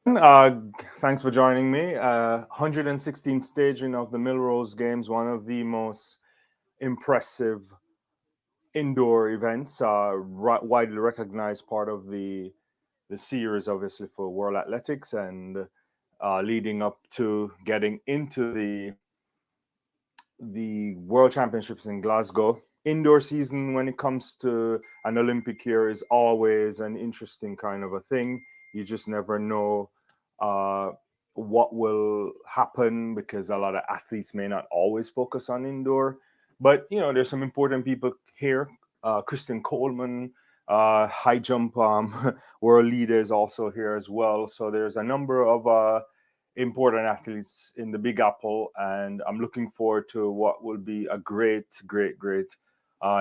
Uh, Thanks for joining me. 116th staging of the Millrose Games, one of the most impressive indoor events, widely recognized part of the series, obviously for World Athletics, and leading up to getting into the World Championships in Glasgow. Indoor season, when it comes to an Olympic year, is always an interesting kind of a thing. You just never know uh, what will happen because a lot of athletes may not always focus on indoor. But there's some important people here. Kristen Coleman, high jump world leader, is also here as well. So there's a number of important athletes in the Big Apple, and I'm looking forward to what will be a great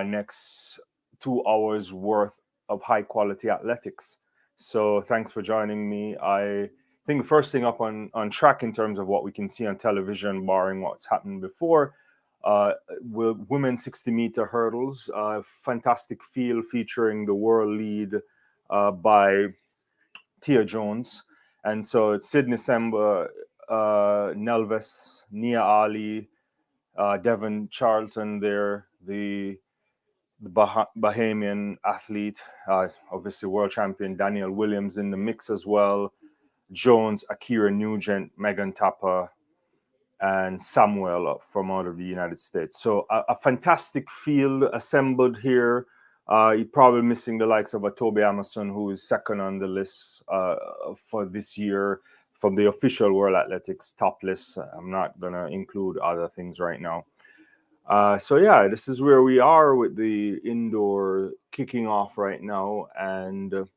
next 2 hours worth of high quality athletics. So thanks for joining me. I think first thing up on track in terms of what we can see on television, barring what's happened before, women's 60-meter hurdles, fantastic field featuring the world lead by Tia Jones. And so it's Sydney Semba, Nelves, Nia Ali, Devon Charlton there, the Bahamian athlete, obviously world champion Daniel Williams in the mix as well, Jones, Akira Nugent, Megan Tapper, and Samuel from out of the United States. So a fantastic field assembled here. You're probably missing the likes of a Toby Amazon, who is second on the list for this year from the official World Athletics top list. I'm not going to include other things right now. So yeah, this is where we are with the indoor kicking off right now, and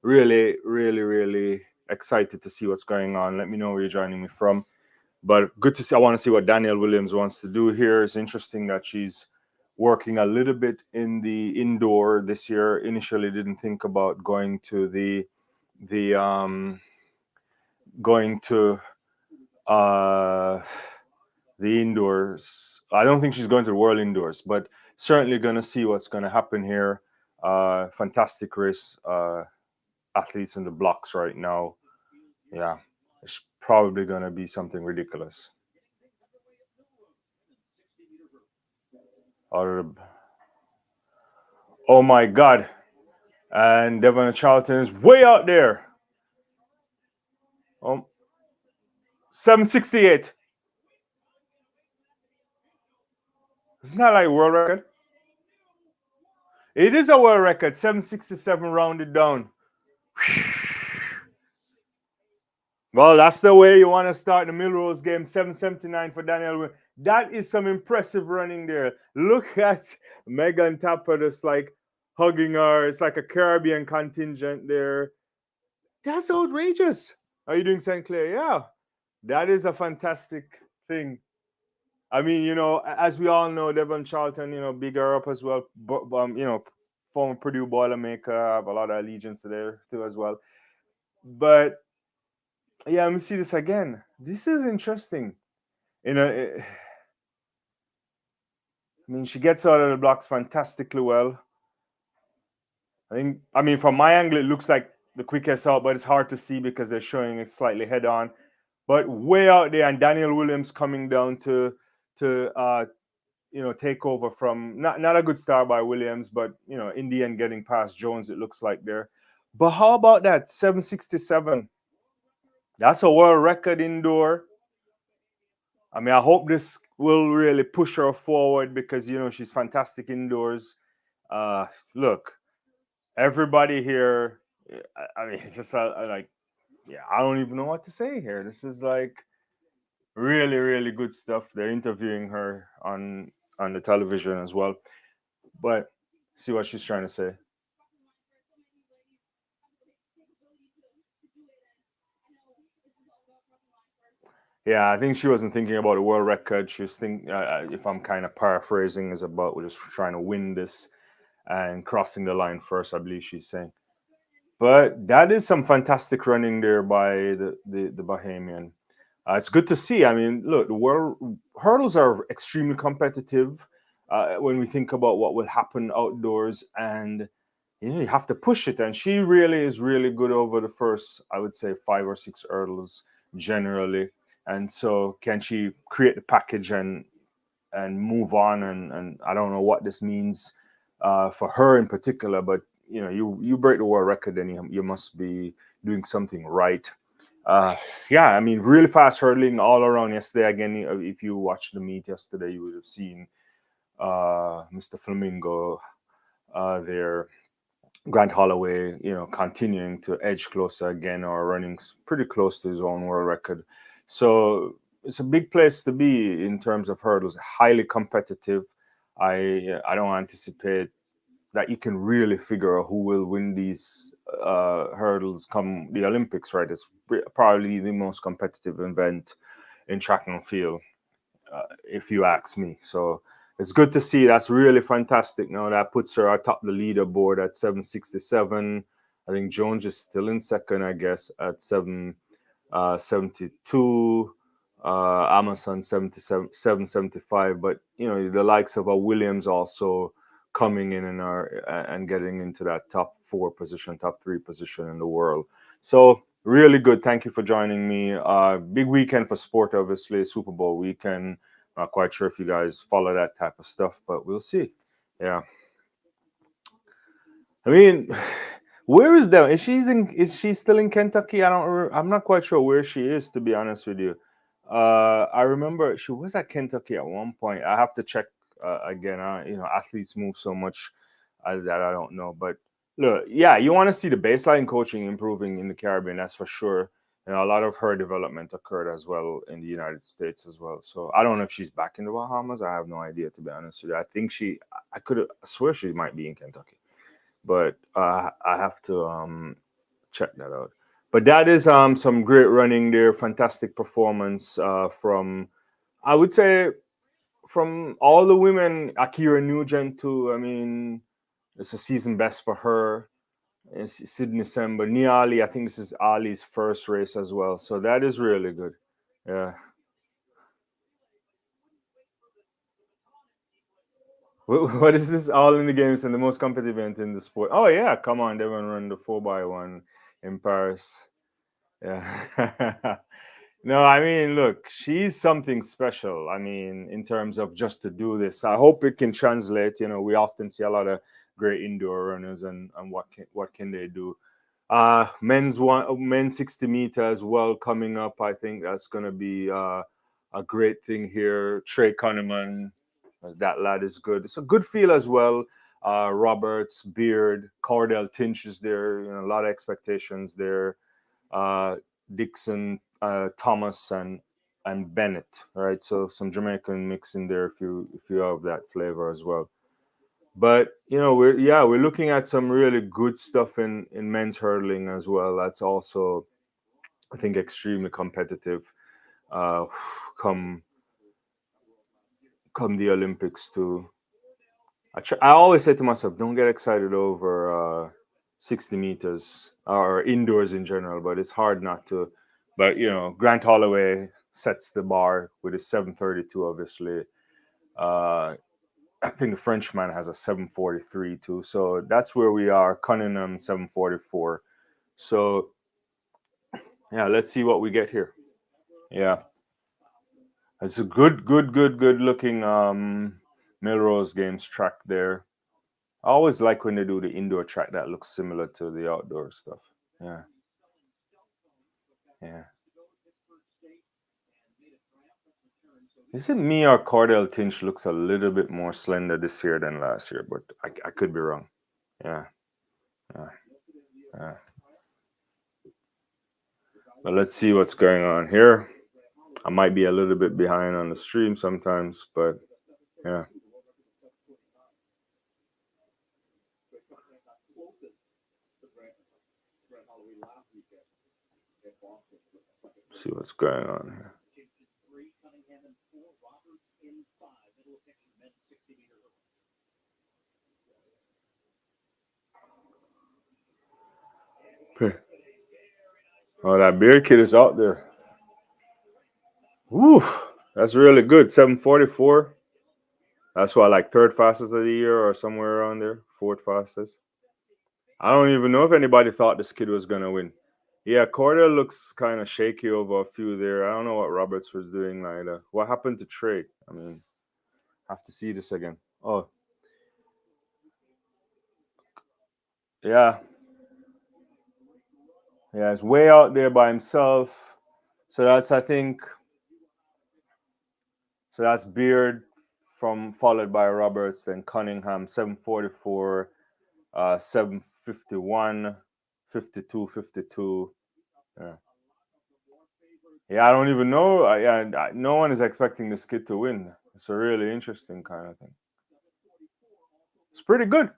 really excited to see what's going on. Let me know where you're joining me from. But good to see. I want to see what Danielle Williams wants to do here. It's interesting that she's working a little bit in the indoor this year. Initially, didn't think about going to the going to uh, the indoors. I don't think she's going to the World Indoors, but certainly going to see what's going to happen here. Fantastic race, athletes in the blocks right now. Yeah, it's probably going to be something ridiculous. Out of the, oh my God. And Devon Charlton is way out there. 768. Isn't that like world record? It is a world record. 767 rounded down. Well, that's the way you want to start the Millrose game. 779 for Daniel. That is some impressive running there. Look at Megan Tapper just like hugging her. It's like a Caribbean contingent there. That's outrageous. How are you doing, St. Clair? Yeah, that is a fantastic thing. I mean, as we all know, Devon Charlton, bigger up as well. But, former Purdue Boilermaker, have a lot of allegiance to there too as well. But yeah, let me see this again. This is interesting. I mean, she gets out of the blocks fantastically well. I mean, from my angle, it looks like the quickest out, but it's hard to see because they're showing it slightly head on. But way out there, and Daniel Williams coming down to take over from not a good start by Williams, but in the end getting past Jones, it looks like there. But how about that 767? That's a world record indoor. I mean, I hope this will really push her forward because she's fantastic indoors. Look, everybody here. I mean, it's just like, yeah, I don't even know what to say here. This is like really good stuff. They're interviewing her on the television as well. But see what she's trying to say. Yeah, I think she wasn't thinking about the world record. She was thinking, if I'm kind of paraphrasing, is about we're just trying to win this and crossing the line first. I believe she's saying. But that is some fantastic running there by the Bahamian. It's good to see. I mean, look, the world hurdles are extremely competitive when we think about what will happen outdoors, and you have to push it. And she really is really good over the first, I would say, 5 or 6 hurdles generally. And so, can she create the package and move on? And I don't know what this means for her in particular, but you break the world record, then you must be doing something right. Uh, yeah, I mean, really fast hurdling all around yesterday. Again, if you watched the meet yesterday, you would have seen Mr. Flamingo there, Grant Holloway, continuing to edge closer again, or running pretty close to his own world record. So it's a big place to be in terms of hurdles. Highly competitive. I don't anticipate that you can really figure out who will win these hurdles come the Olympics. Right, it's probably the most competitive event in track and field, if you ask me. So it's good to see. That's really fantastic. Now that puts her atop the leaderboard at 767. I think Jones is still in second, I guess, at 772. Amazon 77, 775. But the likes of a Williams also coming in and getting into that top 4 position, top 3 position in the world. So really good. Thank you for joining me. Big weekend for sport, obviously. Super Bowl weekend. Not quite sure if you guys follow that type of stuff, but we'll see. Yeah. I mean, where is that? Is she still in Kentucky? I'm not quite sure where she is, to be honest with you. I remember she was at Kentucky at one point. I have to check again. Athletes move so much that I don't know. But look, yeah, you want to see the baseline coaching improving in the Caribbean, that's for sure. A lot of her development occurred as well in the United States as well. So I don't know if she's back in the Bahamas. I have no idea, to be honest with you. I think I swear she might be in Kentucky, but I have to check that out. But that is some great running there, fantastic performance from, I would say, from all the women. Akira Nugent too. I mean, it's a season best for her. It's Sydney Sember, Niali. I think this is Ali's first race as well, so that is really good. Yeah. What is this? All in the games and the most competitive event in the sport. Oh yeah, come on, they want to run the 4x1 in Paris. Yeah. No, I mean, look, she's something special. I mean, in terms of just to do this, I hope it can translate. We often see a lot of great indoor runners, and what can they do? Men's 60 meter as well coming up. I think that's gonna be a great thing here. Trey Kahneman, that lad is good. It's a good feel as well. Roberts, Beard, Cordell Tinch is there. A lot of expectations there. Dixon, Thomas, and Bennett. Right, so some Jamaican mix in there if you have that flavor as well. But we're looking at some really good stuff in men's hurdling as well. That's also, I think, extremely competitive. Uh, come come the Olympics too. I always say to myself, don't get excited over 60 meters or indoors in general, but it's hard not to. But Grant Holloway sets the bar with his 732, obviously. I think the Frenchman has a 743 too. So that's where we are. Cunningham 744. So yeah, let's see what we get here. Yeah, it's a good looking Millrose Games track there. I always like when they do the indoor track that looks similar to the outdoor stuff. Yeah, yeah. Is it me or Cordell Tinch looks a little bit more slender this year than last year? But I could be wrong. Yeah, yeah, yeah. But let's see what's going on here. I might be a little bit behind on the stream sometimes, but yeah. See what's going on here. Okay. Oh, that beer kid is out there. Woo, that's really good. 744. That's what, like third fastest of the year or somewhere around there. Fourth fastest. I don't even know if anybody thought this kid was gonna win. Yeah, Cordell looks kind of shaky over a few there. I don't know what Roberts was doing either. What happened to Trey? I mean, have to see this again. Oh, yeah, yeah, he's way out there by himself. So that's I think so that's Beard from followed by Roberts, then Cunningham 744, 751, 52, 52. Yeah. Yeah, I don't even know. No one is expecting this kid to win. It's a really interesting kind of thing. It's pretty good.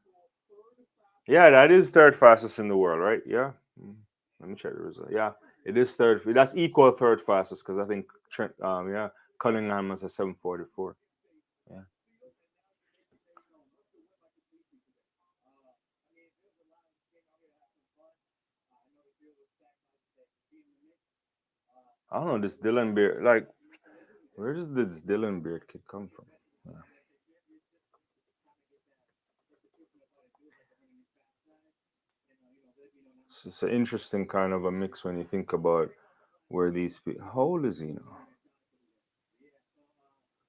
Yeah, that is third fastest in the world, right? Yeah. Let me check the result. Yeah, it is third. That's equal third fastest because I think Trent, yeah, Cunningham was a 744. Yeah. I don't know this Dylan Beard. Like, where does this Dylan Beard kid come from? Yeah. It's an interesting kind of a mix when you think about where these people. How old is he now?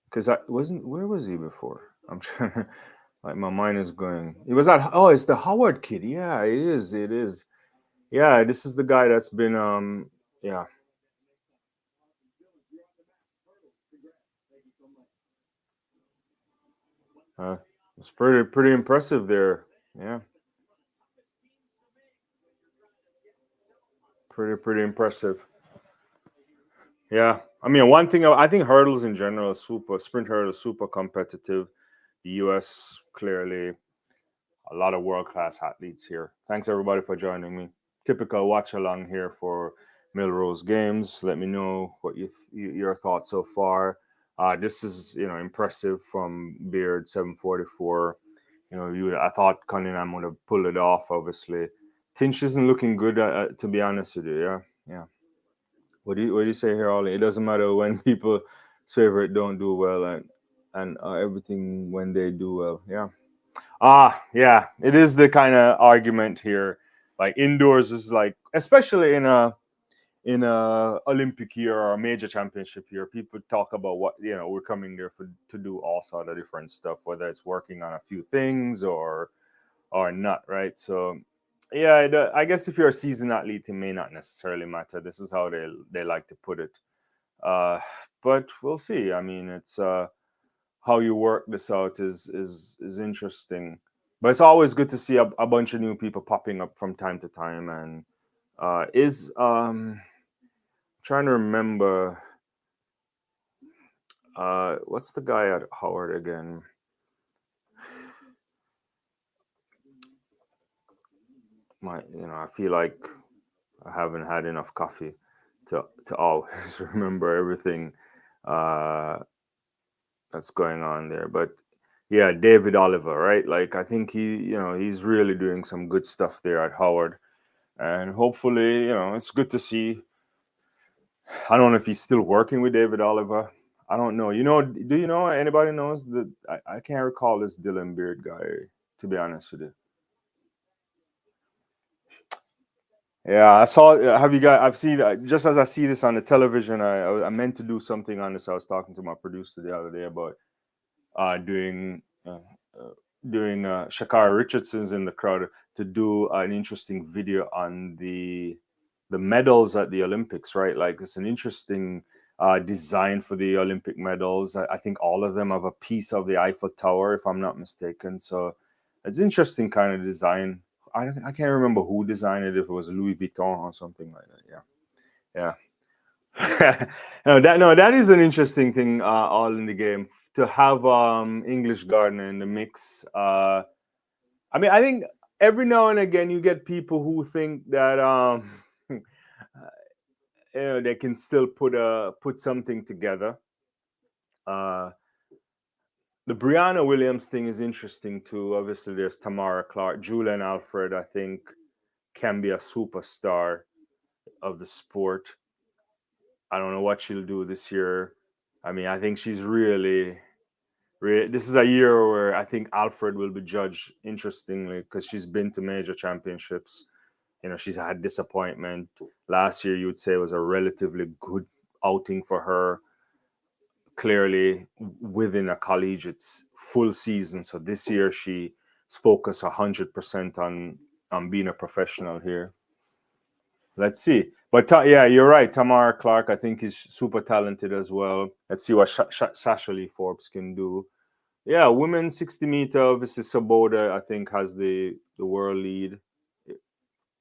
Because I wasn't. Where was he before? I'm trying to. Like my mind is going. It was at. Oh, it's the Howard kid. Yeah, it is. It is. Yeah, this is the guy that's been. Yeah, it's pretty impressive there. Yeah, pretty impressive. Yeah, I mean, one thing I think hurdles in general, is super sprint hurdles, super competitive. The U.S. clearly a lot of world class athletes here. Thanks everybody for joining me. Typical watch along here for Millrose Games. Let me know what your thoughts so far. This is impressive from Beard 744. I thought Cunningham would have pulled it off. Obviously, Tinch isn't looking good. To be honest with you, yeah, yeah. What do you say here, Ollie? It doesn't matter when people's favorite don't do well, and everything when they do well. Yeah. Yeah, it is the kind of argument here. Like indoors is like, especially in a Olympic year or a major championship year, people talk about what we're coming there for to do all sort of different stuff, whether it's working on a few things or not, right? So yeah, I guess if you're a seasoned athlete, it may not necessarily matter. This is how they like to put it. Uh, but we'll see. I mean, it's how you work this out is interesting. But it's always good to see a bunch of new people popping up from time to time. And is trying to remember what's the guy at Howard again? I feel like I haven't had enough coffee to always remember everything uh, that's going on there. But yeah, David Oliver, right? Like I think he's really doing some good stuff there at Howard, and hopefully, it's good to see. I don't know if he's still working with David Oliver. I don't know. Do you know anybody knows that? I can't recall this Dylan Beard guy. To be honest with you. Yeah, I saw. Have you guys? I've seen just as I see this on the television. I meant to do something on this. I was talking to my producer the other day about doing Shakara Richardson's in the crowd to do an interesting video on the medals at the Olympics, right? Like it's an interesting design for the Olympic medals. I think all of them have a piece of the Eiffel Tower, if I'm not mistaken. So it's interesting kind of design. I can't remember who designed it, if it was Louis Vuitton or something like that. Yeah, yeah. No, that is an interesting thing. All in the game to have English Gardener in the mix. I mean, I think every now and again you get people who think that they can still put something together. Uh, the Brianna Williams thing is interesting too. Obviously, there's Tamara Clark, Julian Alfred. I think can be a superstar of the sport. I don't know what she'll do this year. I mean, I think she's really This is a year where I think Alfred will be judged interestingly because she's been to major championships. She's had disappointment. Last year, you would say, was a relatively good outing for her, clearly within a collegiate full season. So this year, she's focused 100% on being a professional here. Let's see. But yeah, you're right. Tamara Clark, I think, is super talented as well. Let's see what Sasha Lee Forbes can do. Yeah, women's 60-meter, obviously Sabota, I think, has the world lead,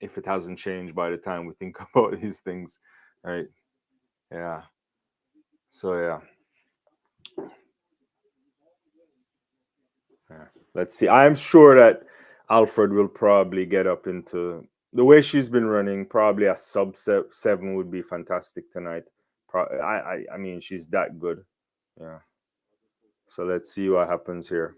if it hasn't changed by the time we think about these things, right? Yeah. So, yeah. Let's see. I'm sure that Alfred will probably get up into the way she's been running. Probably a sub 7 would be fantastic tonight. I mean, she's that good. Yeah. So let's see what happens here.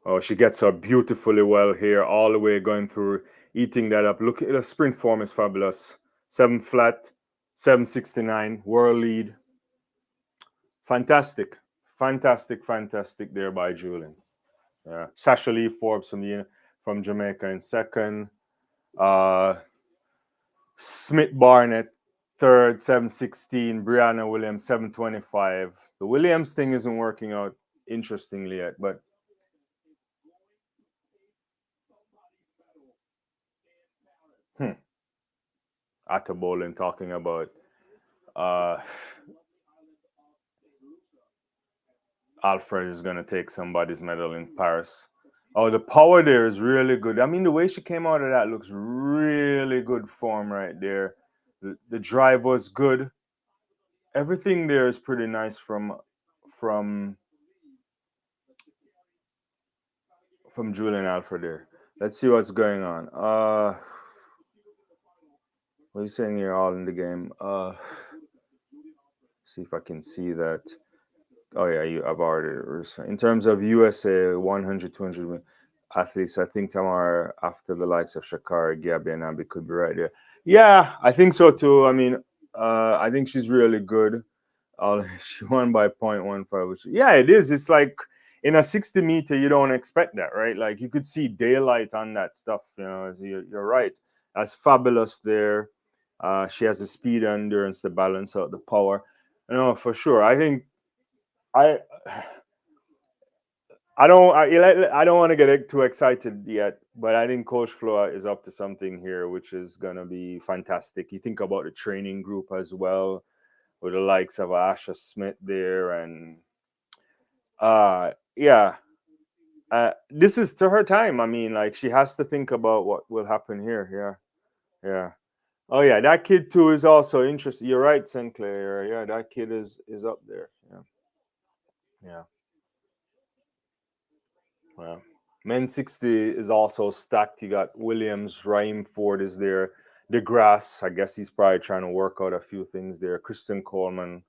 Oh, she gets her beautifully well here, all the way going through, eating that up. Look, the sprint form is fabulous. 7 flat, 769, world lead. Fantastic. Fantastic there by Julian. Yeah. Sasha Lee Forbes from Jamaica in second. Smith Barnett third, 716. Brianna Williams, 725. The Williams thing isn't working out interestingly yet, but Atta Bolin talking about Alfred is going to take somebody's medal in Paris. Oh, the power there is really good. I mean, the way she came out of that looks really good form right there. The drive was good. Everything there is pretty nice from Julian Alfred there. Let's see what's going on. What are you saying here all in the game? See if I can see that. Oh yeah, I've already. In terms of USA 100, 200 athletes, I think Tamar, after the likes of Shakari, Gabby, and Ambi, could be right there. Yeah, I think so too. I mean, I think she's really good. She won by 0.15, which, yeah, it is. It's like in a 60-meter, you don't expect that, right? Like you could see daylight on that stuff. You're right. That's fabulous there. She has the speed and endurance to balance out the power. For sure. I think I don't want to get too excited yet, but I think Coach Flo is up to something here, which is gonna be fantastic. You think about the training group as well, with the likes of Asha Smith there, and yeah, this is to her time. I mean, like she has to think about what will happen here. Yeah. Oh yeah, that kid too is also interesting. You're right, Sinclair. Yeah, that kid is up there. Yeah. Well, men's 60 is also stacked. You got Williams, Raheem Ford is there. DeGrasse, I guess he's probably trying to work out a few things there. Kristen Coleman,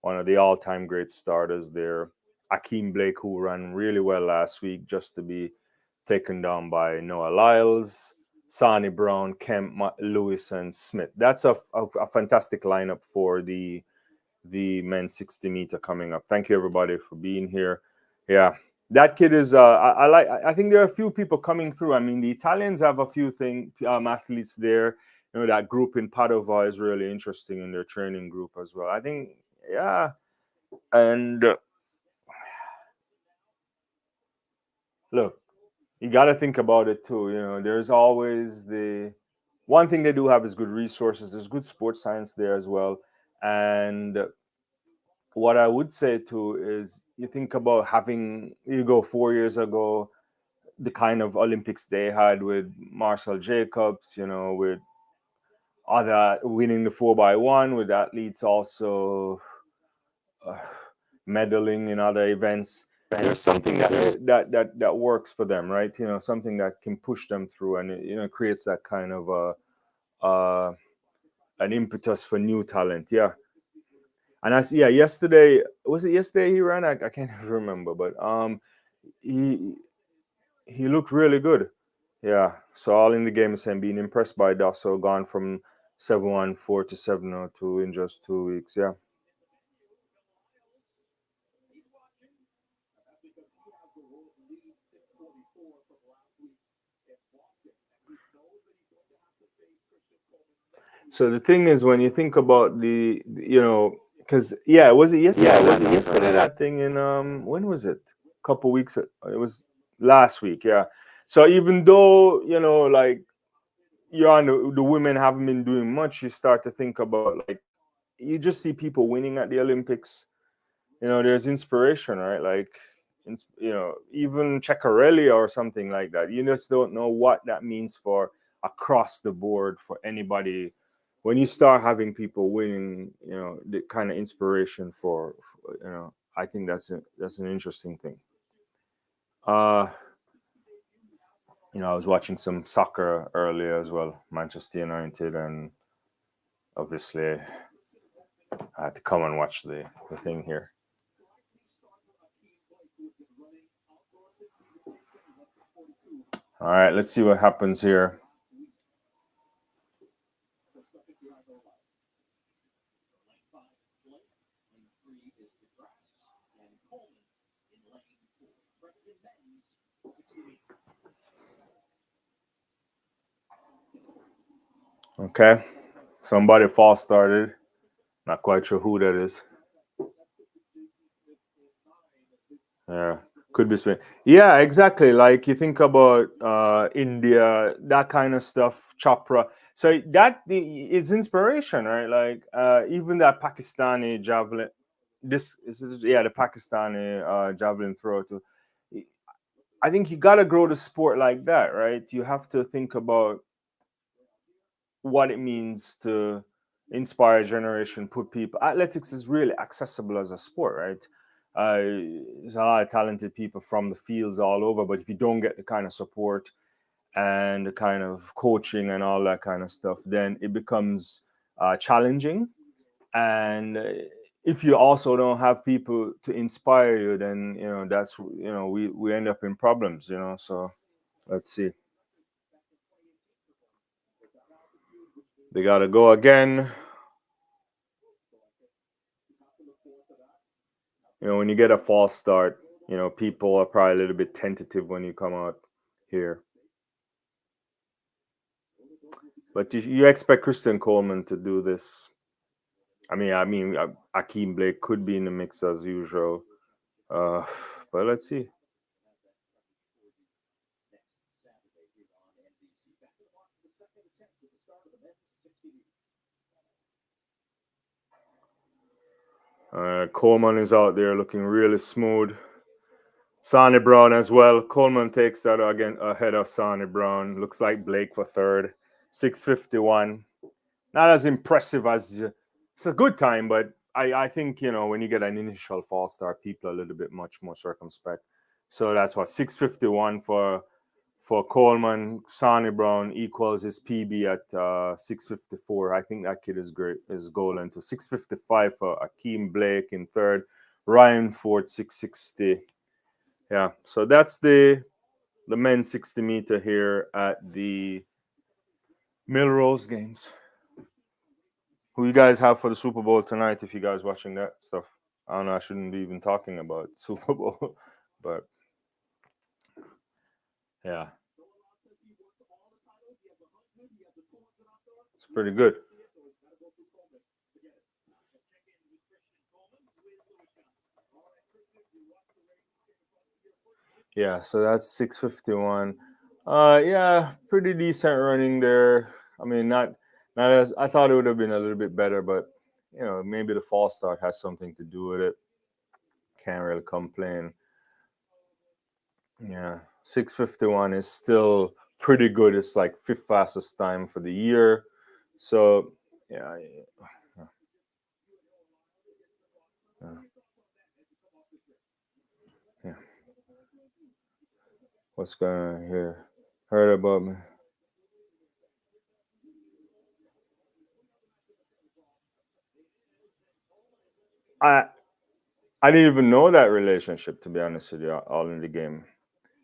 one of the all-time great starters there. Akeem Blake, who ran really well last week, just to be taken down by Noah Lyles, Sonny Brown, Kemp, Lewis, and Smith. That's a fantastic lineup for the men's 60-meter coming up. Thank you, everybody, for being here. Yeah, that kid is. I think there are a few people coming through. I mean, the Italians have a few athletes there. That group in Padova is really interesting in their training group as well. I think, yeah, and look, you got to think about it too. There's always the one thing they do have is good resources. There's good sports science there as well, and what I would say too is you think about you go 4 years ago, the kind of Olympics they had with Marcel Jacobs, with other winning the 4x1, with athletes also medaling in other events. There's something that works for them, right? Something that can push them through, and it creates that kind of an impetus for new talent. Yeah. And yesterday, was it yesterday he ran? I can't even remember, but he looked really good. Yeah. So all in the game is saying being impressed by Dasso, gone from 714 to 702 in just 2 weeks. Yeah. So the thing is, when you think about because was it yesterday? Yeah, was it yesterday that thing in when was it? A couple weeks. It was last week. Yeah. So even though like the women haven't been doing much, you start to think about like you just see people winning at the Olympics. There's inspiration, right? Like, even Ceccarelli or something like that. You just don't know what that means for across the board for anybody. When you start having people winning, the kind of inspiration I think that's an interesting thing. I was watching some soccer earlier as well, Manchester United, and obviously I had to come and watch the thing here. All right, let's see what happens here. Okay, somebody false started. Not quite sure who that is. Yeah, could be Spain. Yeah, exactly. Like you think about India, that kind of stuff, Chopra. So that is inspiration, right? Like even that Pakistani javelin. The Pakistani javelin throw too. I think you got to grow the sport like that, right? You have to think about what it means to inspire a generation, put people. Athletics is really accessible as a sport, right? There's a lot of talented people from the fields all over, but if you don't get the kind of support and the kind of coaching and all that kind of stuff, then it becomes challenging. And if you also don't have people to inspire you, then that's we end up in problems. So let's see. They got to go again. When you get a false start, people are probably a little bit tentative when you come out here. But you expect Christian Coleman to do this. Akeem Blake could be in the mix as usual. But let's see. Coleman is out there looking really smooth. Sonny Brown as well. Coleman takes that again ahead of Sonny Brown. Looks like Blake for third. 6:51. Not as impressive as it's a good time, but I think when you get an initial false start, people are a little bit much more circumspect. So that's what 6:51 for Coleman. Sonny Brown equals his PB at 6:54. I think that kid is great. Is golden to 6:55 for Akeem Blake in third. Ryan Ford 6:60. Yeah, so that's the men's 60-meter here at the Millrose Games. Who you guys have for the Super Bowl tonight? If you guys watching that stuff, I don't know. I shouldn't be even talking about Super Bowl, but yeah, it's pretty good. Yeah, so that's 6:51. Yeah, pretty decent running there. I mean, not as I thought it would have been a little bit better, but maybe the false start has something to do with it. Can't really complain. Yeah, 6:51 is still pretty good. It's like fifth fastest time for the year. So yeah, yeah, yeah. What's going on here? Heard about me? I I didn't even know that relationship, to be honest with you. All in the game.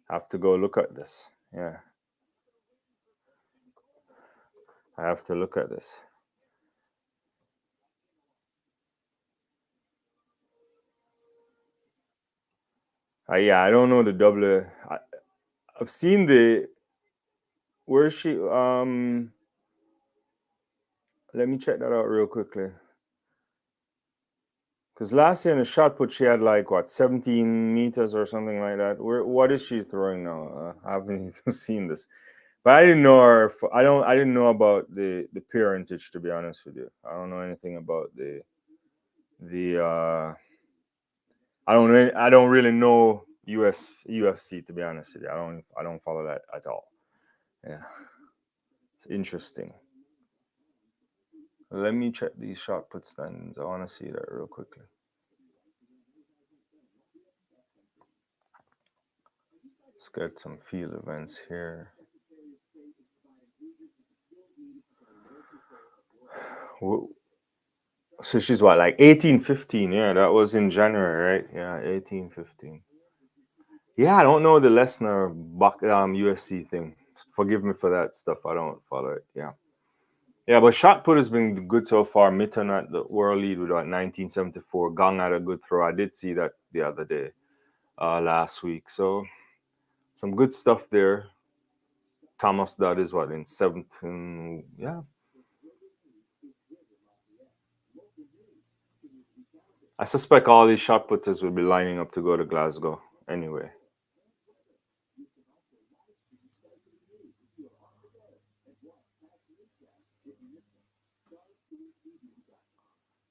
I have to go look at this. Yeah, I have to look at this. Yeah, I don't know the double. I've seen the. Where is she? Let me check that out real quickly. Because last year in the shot put, she had like what 17 meters or something like that. What is she throwing now? I haven't even seen this, but I didn't know her. I didn't know about the parentage, to be honest with you. I don't know anything about the. I don't really know UFC, to be honest with you. I don't follow that at all. Yeah, it's interesting. Let me check these shot put standings. I want to see that real quickly. Let's get some field events here. So she's what, like 18, 15? Yeah, that was in January, right? Yeah, 18, 15. Yeah, I don't know the Lesnar UFC thing. Forgive me for that stuff. I don't follow it. Yeah. Yeah, but shot put has been good so far. Mitten at the world lead with about 1974. Gong had a good throw. I did see that the other day, last week. So some good stuff there. Thomas Dodd is what, in seventh? Yeah. I suspect all these shot putters will be lining up to go to Glasgow anyway.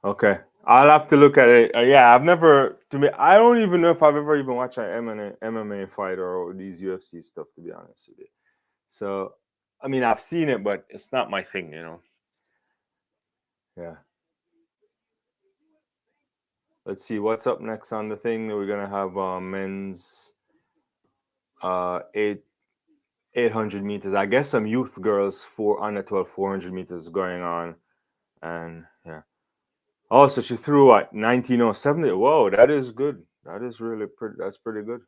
Okay. I'll have to look at it. Yeah, I've never, to me, I don't even know if I've ever even watched an MMA fight or these UFC stuff, to be honest with you. So, I mean, I've seen it, but it's not my thing, you know. Yeah. Let's see what's up next on the thing. We're gonna have men's eight 800 meters. I guess some youth girls for under 12 400 meters going on, and yeah. Oh, so she threw what 1907. Whoa, that is good. That is really pretty. That's pretty good.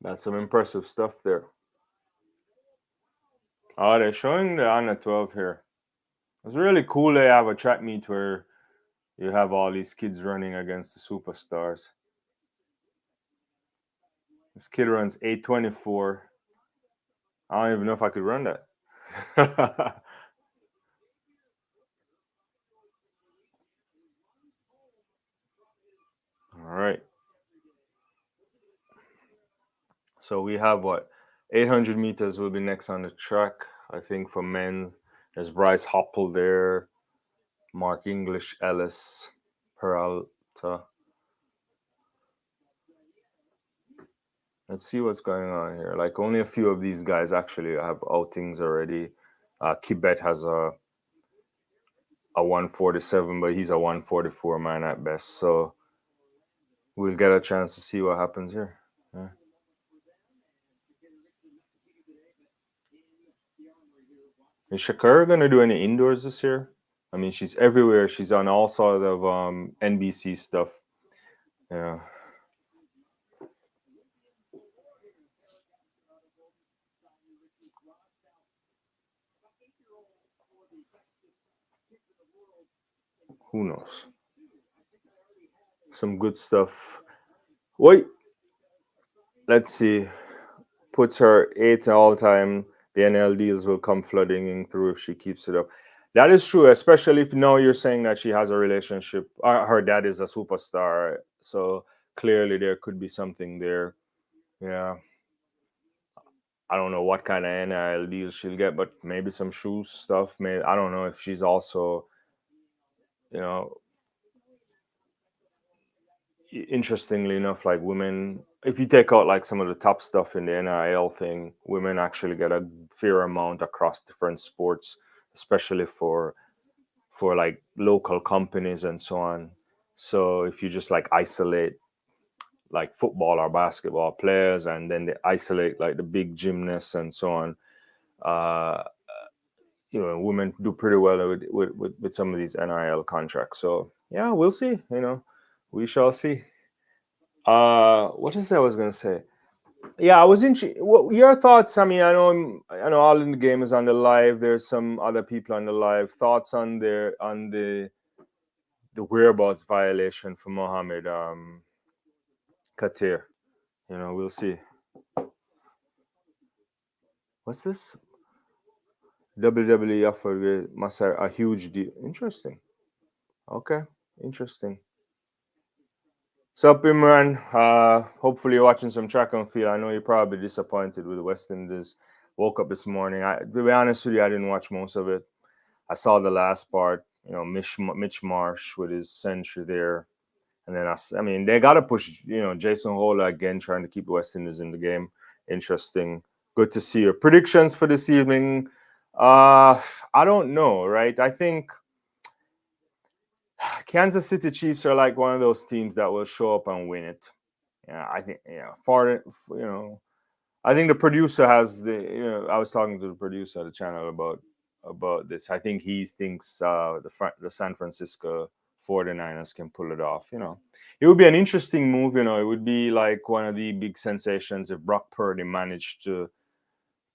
That's some impressive stuff there. Oh, they're showing the under 12 here. It's really cool. They have a track meet where you have all these kids running against the superstars. This kid runs 8:24. I don't even know if I could run that. All right. So we have what 800 meters will be next on the track. I think for men, there's Bryce Hoppel there, Mark English, Ellis, Peralta. Let's see what's going on here. Like only a few of these guys actually have outings already. Kibet has a 147, but he's a 144 man at best. So we'll get a chance to see what happens here. Yeah. Is Shakira gonna do any indoors this year? I mean, she's everywhere. She's on all sorts of NBC stuff. Yeah. Who knows? Some good stuff. Wait, let's see. Puts her eighth all time. The NL deals will come flooding in through if she keeps it up. That is true, especially if now you're saying that she has a relationship. Her dad is a superstar, so clearly there could be something there. Yeah, I don't know what kind of NIL deals she'll get, but maybe some shoes stuff. Maybe I don't know if she's also, you know, interestingly enough, like women, if you take out like some of the top stuff in the NIL thing, women actually get a fair amount across different sports, especially for like local companies and so on. So if you just like isolate like football or basketball players and then they isolate like the big gymnasts and so on, uh, women do pretty well with some of these NIL contracts. So yeah, we'll see. We shall see. What is that I was gonna say? Yeah, I was interested. What your thoughts? I mean, I know all in the game is on the live. There's some other people on the live. Thoughts on the whereabouts violation for Mohammed Katir. We'll see. What's this? WWE offered Masai a huge deal. Interesting. Okay, interesting. Sup, Imran? Hopefully you're watching some track and field. I know you're probably disappointed with the West Indies. Woke up this morning. To be honest with you, I didn't watch most of it. I saw the last part. Mitch Marsh with his century there, and then I mean, they got to push. Jason Holder again, trying to keep the West Indies in the game. Interesting. Good to see your predictions for this evening. I don't know, right? I think Kansas City Chiefs are like one of those teams that will show up and win it. Yeah, I think. I think the producer has the. I was talking to the producer of the channel about this. I think he thinks the San Francisco 49ers can pull it off. It would be an interesting move. It would be like one of the big sensations if Brock Purdy managed to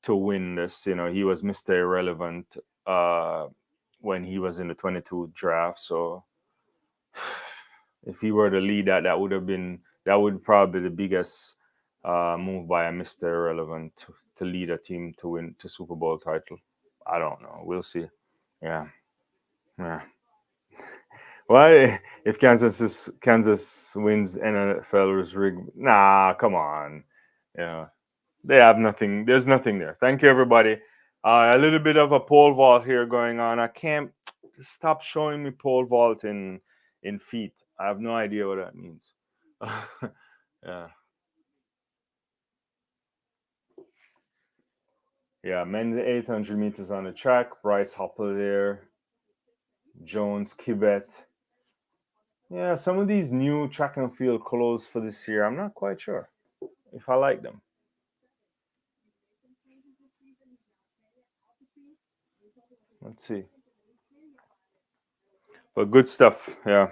win this. He was Mr. Irrelevant when he was in the 22 draft. So if he were to lead that would probably be the biggest move by a Mr. Irrelevant to lead a team to win to Super Bowl title. I don't know. We'll see. Yeah. Why if Kansas wins NFL's rig? Nah, come on. They have nothing. There's nothing there. Thank you, everybody. A little bit of a pole vault here going on. I can't stop showing me pole vault in feet. I have no idea what that means. Yeah. Yeah, men's 800 meters on the track. Bryce Hopper there. Jones, Kibet. Yeah, some of these new track and field clothes for this year, I'm not quite sure if I like them. Let's see. But good stuff, yeah.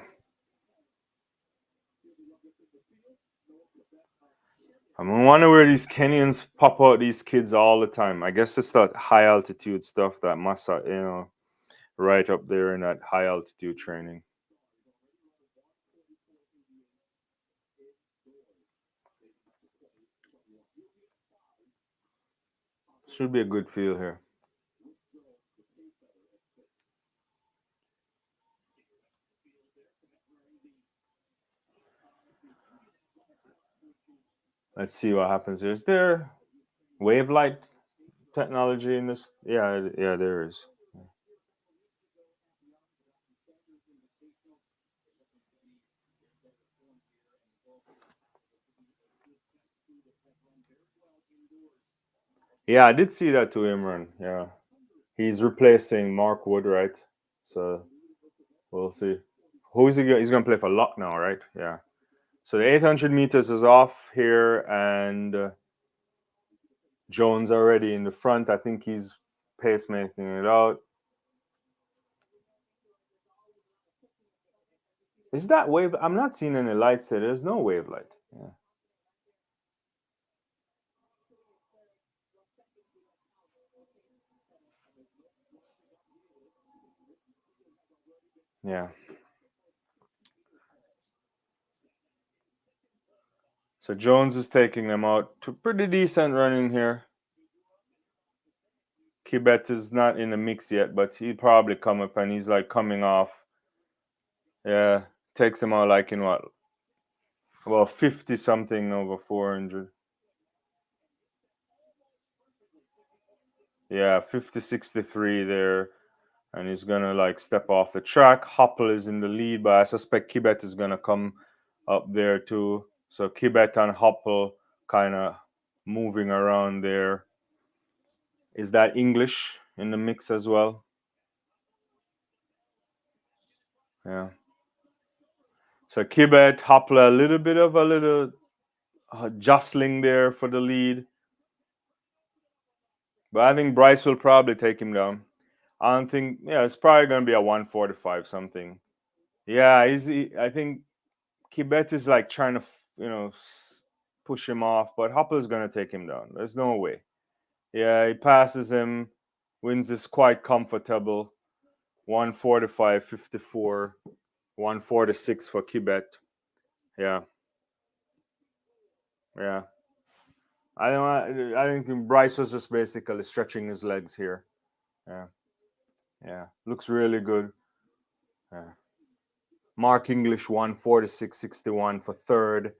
I wonder where these Kenyans pop out these kids all the time. I guess it's that high altitude stuff that massa, right up there in that high altitude training. Should be a good field here. Let's see what happens here. Is there wave light technology in this? Yeah, there is. Yeah, I did see that to Imran. Yeah, he's replacing Mark Wood, right? So we'll see. Who's he? He's gonna play for Lucknow, right? Yeah. So the 800 meters is off here, and Jones already in the front. I think he's pacemaking it out. Is that wave? I'm not seeing any lights there. There's no wave light. Yeah. Yeah. So Jones is taking them out to pretty decent running here. Kibet is not in the mix yet, but he'll probably come up and he's like coming off. Yeah. Takes him out like in what? Well, 50 something over 400. Yeah, 50-63 there. And he's gonna like step off the track. Hoppel is in the lead, but I suspect Kibet is gonna come up there too. So Kibet and Hoppel kind of moving around there. Is that English in the mix as well? Yeah. So Kibet, Hoppel, a little bit of a little jostling there for the lead. But I think Bryce will probably take him down. I don't think, it's probably going to be a 145 something. Yeah, I think Kibet is like trying to, push him off, but Hoppel's going to take him down. There's no way. Yeah, he passes him, wins this quite comfortable 145.54. 146 for Kibet. Yeah, yeah. I don't. I think Bryce was just basically stretching his legs here. Yeah, yeah. Looks really good. Yeah. Mark English 146.61 for third.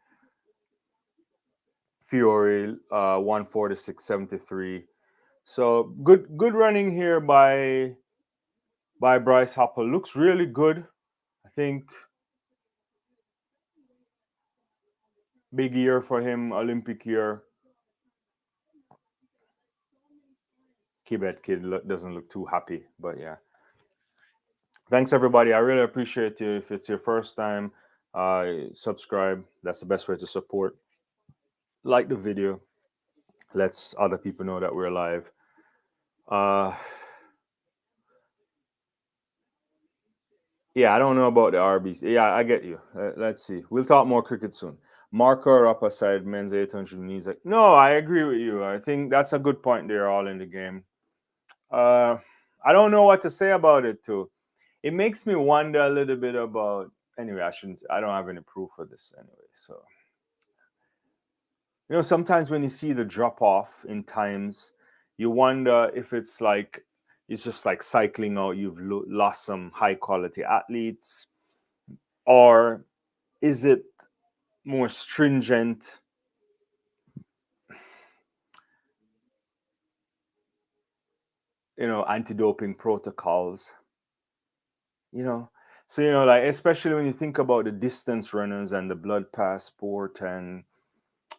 Fury 146.73. So good running here by Bryce Hopper. Looks really good. I think big year for him, Olympic year. Kibet kid doesn't look too happy, but yeah. Thanks everybody. I really appreciate you. If it's your first time, subscribe. That's the best way to support. Like the video. Lets other people know that we're live. Yeah, I don't know about the RBC. Yeah, I get you. Let's see. We'll talk more cricket soon. Marker up aside men's 800 needs. Like, no, I agree with you. I think that's a good point. They're all in the game. I don't know what to say about it too. It makes me wonder a little bit about. Anyway, I shouldn't. I don't have any proof for this anyway. So sometimes when you see the drop off in times, you wonder if it's just like cycling out. You've lost some high quality athletes, or is it more stringent anti-doping protocols, so like especially when you think about the distance runners and the blood passport and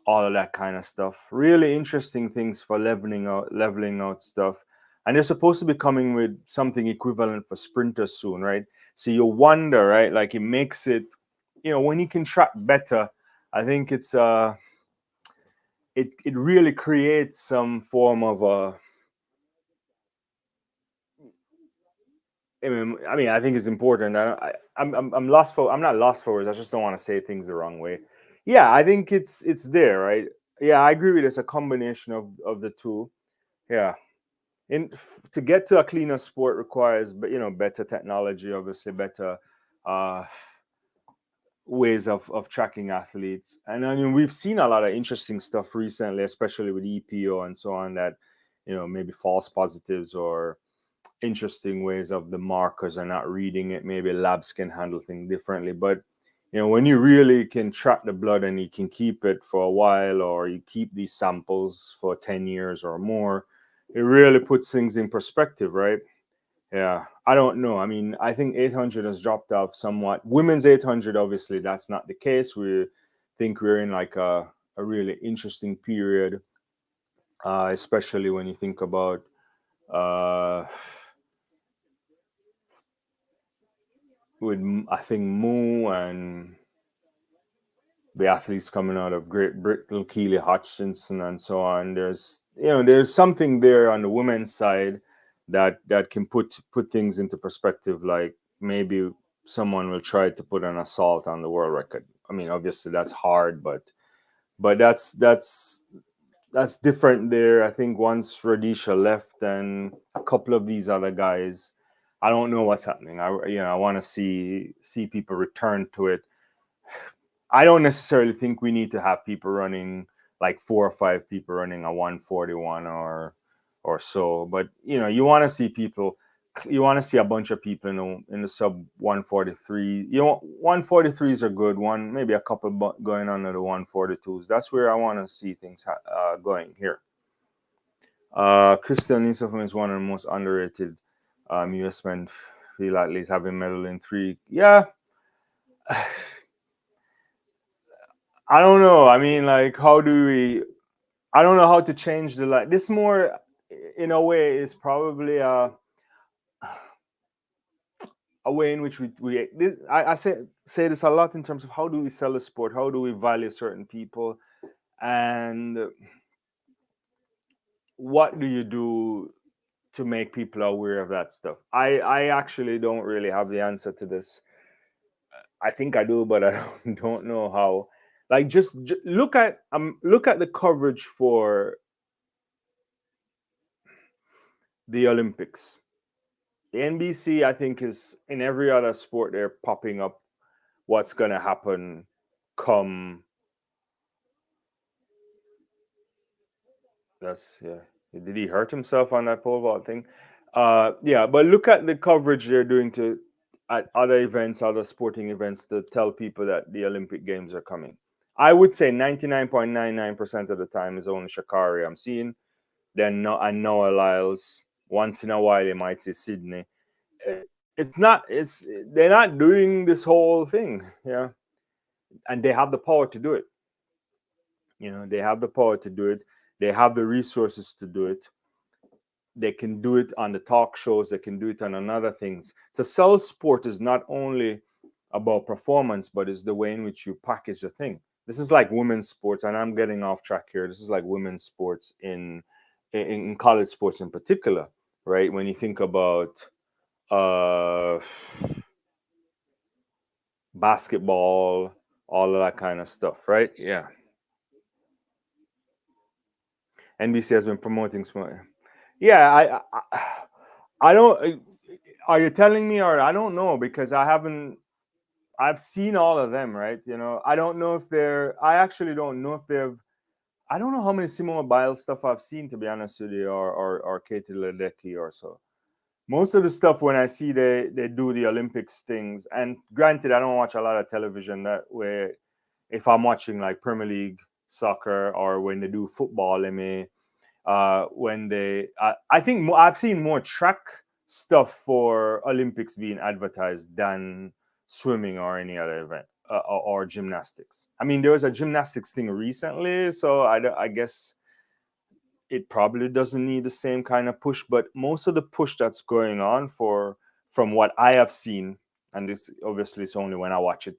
all of that kind of stuff. Really interesting things for leveling out stuff. And they're supposed to be coming with something equivalent for sprinters soon, right? So you wonder, right? Like it makes it, when you can track better, I think it really creates some form of a. I think it's important. I'm lost for. I'm not lost for words. I just don't want to say things the wrong way. Yeah, I think it's there, right? Yeah, I agree with it. It's a combination of the two. Yeah, to get to a cleaner sport requires, better technology, obviously better uh, ways of tracking athletes. And I mean, we've seen a lot of interesting stuff recently, especially with EPO and so on. That maybe false positives or interesting ways of the markers are not reading it. Maybe labs can handle things differently, but when you really can track the blood and you can keep it for a while, or you keep these samples for 10 years or more, it really puts things in perspective, right? Yeah, I don't know. I mean, I think 800 has dropped off somewhat. Women's 800, obviously, that's not the case. We think we're in like a really interesting period, especially when you think about uh, with I think Moo and the athletes coming out of Great Britain, Keely Hutchinson, and so on. There's something there on the women's side that can put things into perspective. Like maybe someone will try to put an assault on the world record. I mean, obviously that's hard, but that's different there. I think once Radisha left and a couple of these other guys, I don't know what's happening. I want to see people return to it. I don't necessarily think we need to have people running like 4 or 5 people running a 141 or so, but you want to see people. You want to see a bunch of people in the sub 143. 143s are good. One maybe a couple going under the 142s. That's where I want to see things going here. Christian Lindshofen is one of the most underrated US men. Feel athletes having medal in 3. Yeah. I don't know. I mean, like, how do we? I don't know how to change the light. This more, in a way, is probably a way in which we this, I say this a lot in terms of how do we sell the sport, how do we value certain people, and what do you do to make people aware of that stuff. I actually don't really have the answer to this. I think I do, but I don't know how. Like, just look at the coverage for the Olympics. The NBC, I think, is in every other sport they're popping up what's going to happen come. That's yeah. Did he hurt himself on that pole vault thing? Yeah, but look at the coverage they're doing to at other events, other sporting events, to tell people that the Olympic Games are coming. I would say 99.99% of the time is only Shakari I'm seeing. Then no, and Noah Lyles. Once in a while, they might say Sydney. It's not. It's they're not doing this whole thing. Yeah, and they have the power to do it. They have the power to do it. They have the resources to do it. They can do it on the talk shows. They can do it on other things. To sell sport is not only about performance, but it's the way in which you package the thing. This is like women's sports, and I'm getting off track here. This is like women's sports in college sports in particular, right? When you think about uh, basketball, all of that kind of stuff, right? Yeah. NBC has been promoting smart. Yeah, I don't. Are you telling me, or I don't know because I haven't. I've seen all of them, right? I don't know if they're. I actually don't know if they've. I don't know how many Simone Biles stuff I've seen, to be honest with you, or Katie Ledecky or so. Most of the stuff when I see they do the Olympics things, and granted, I don't watch a lot of television that way. If I'm watching like Premier League soccer or when they do football, they may when they I think I've seen more track stuff for Olympics being advertised than swimming or any other event or gymnastics. I mean, there was a gymnastics thing recently, so I guess it probably doesn't need the same kind of push, but most of the push that's going on from what I have seen, and this obviously is only when I watch it,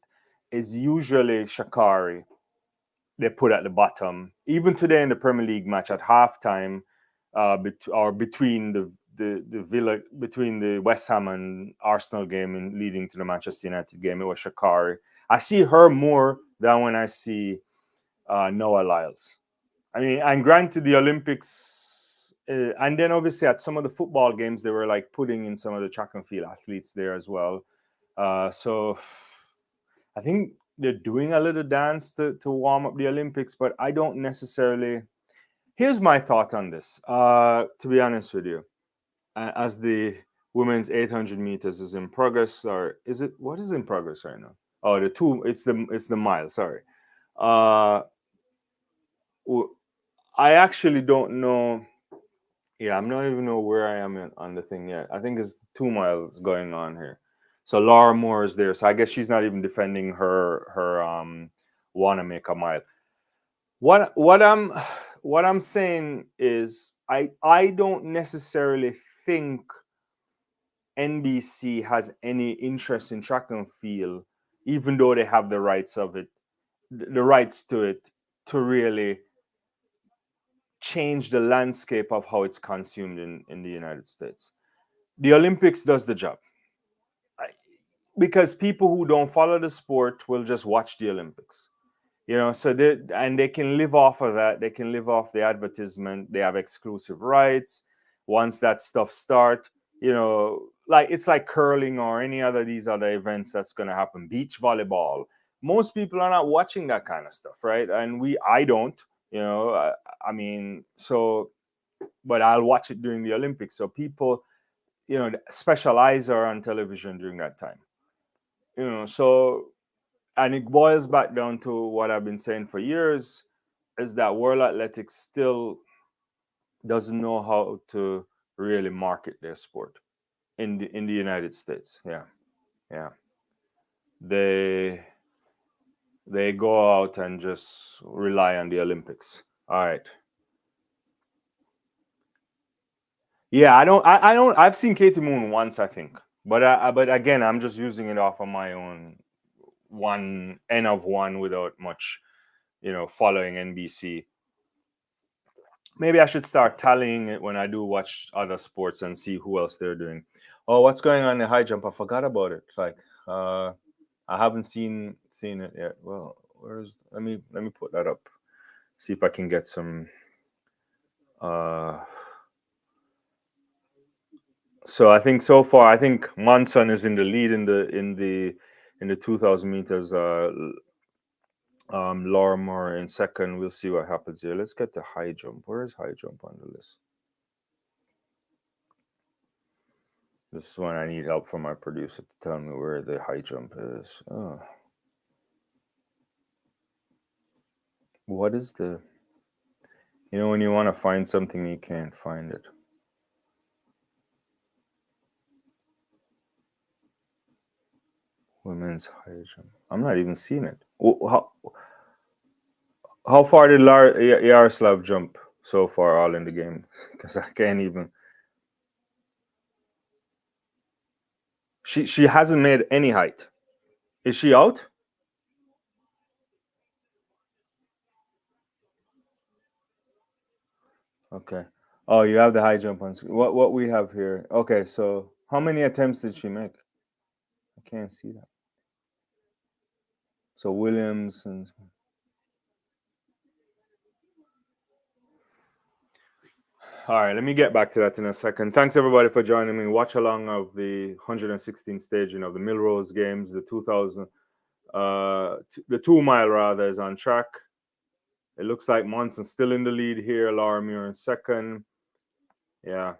is usually Shakari they put at the bottom. Even today in the Premier League match at halftime, or between the Villa between the West Ham and Arsenal game and leading to the Manchester United game, it was Shakari. I see her more than when I see Noah Lyles. I mean, and granted, the Olympics, and then obviously at some of the football games, they were like putting in some of the track and field athletes there as well. So I think they're doing a little dance to warm up the Olympics, but I don't necessarily. Here's my thought on this. To be honest with you, as the women's 800 meters is in progress, or is it what is in progress right now? Oh, the two. It's the mile. Sorry. Uh, I actually don't know. Yeah, I'm not even know where I am on the thing yet. I think it's 2 miles going on here. So Laura Moore is there. So I guess she's not even defending her wanna make a mile. What I'm saying is I don't necessarily think NBC has any interest in track and field, even though they have the rights of it, the rights to it, to really change the landscape of how it's consumed in the United States. The Olympics does the job. Because people who don't follow the sport will just watch the Olympics. So they can live off of that. They can live off the advertisement. They have exclusive rights. Once that stuff start, like it's like curling or any other these other events that's going to happen. Beach volleyball. Most people are not watching that kind of stuff, right? And I don't. I mean, so, but I'll watch it during the Olympics. So people, specialize are on television during that time. So, and it boils back down to what I've been saying for years, is that World Athletics still doesn't know how to really market their sport in the United States. Yeah, yeah. They they go out and just rely on the Olympics. All right. Yeah, I don't. I've seen Katie Moon once, I think, but again, I'm just using it off of my own one N of one without much, following NBC. Maybe I should start tallying it when I do watch other sports and see who else they're doing. Oh, what's going on in the high jump? I forgot about it. Like, I haven't seen it yet. Well, where's let me put that up. See if I can get some. Uh, so I think so far, I think Monson is in the lead in the in the 2,000 meters. Lorimer in second. We'll see what happens here. Let's get the high jump. Where is high jump on the list? This is when I need help from my producer to tell me where the high jump is. Oh. What is the... You know, when you want to find something, you can't find it. Women's high jump. I'm not even seeing it. How far did Yaroslav jump so far all in the game? Because I can't even... She hasn't made any height. Is she out? Okay. Oh, you have the high jump on screen. What we have here? Okay, so how many attempts did she make? I can't see that. So Williams and... All right, let me get back to that in a second. Thanks everybody for joining me. Watch along of the 116th staging of the Millrose Games. The 2,000, the 2 mile rather, is on track. It looks like Monson's still in the lead here. Laura Muir in second. Yeah.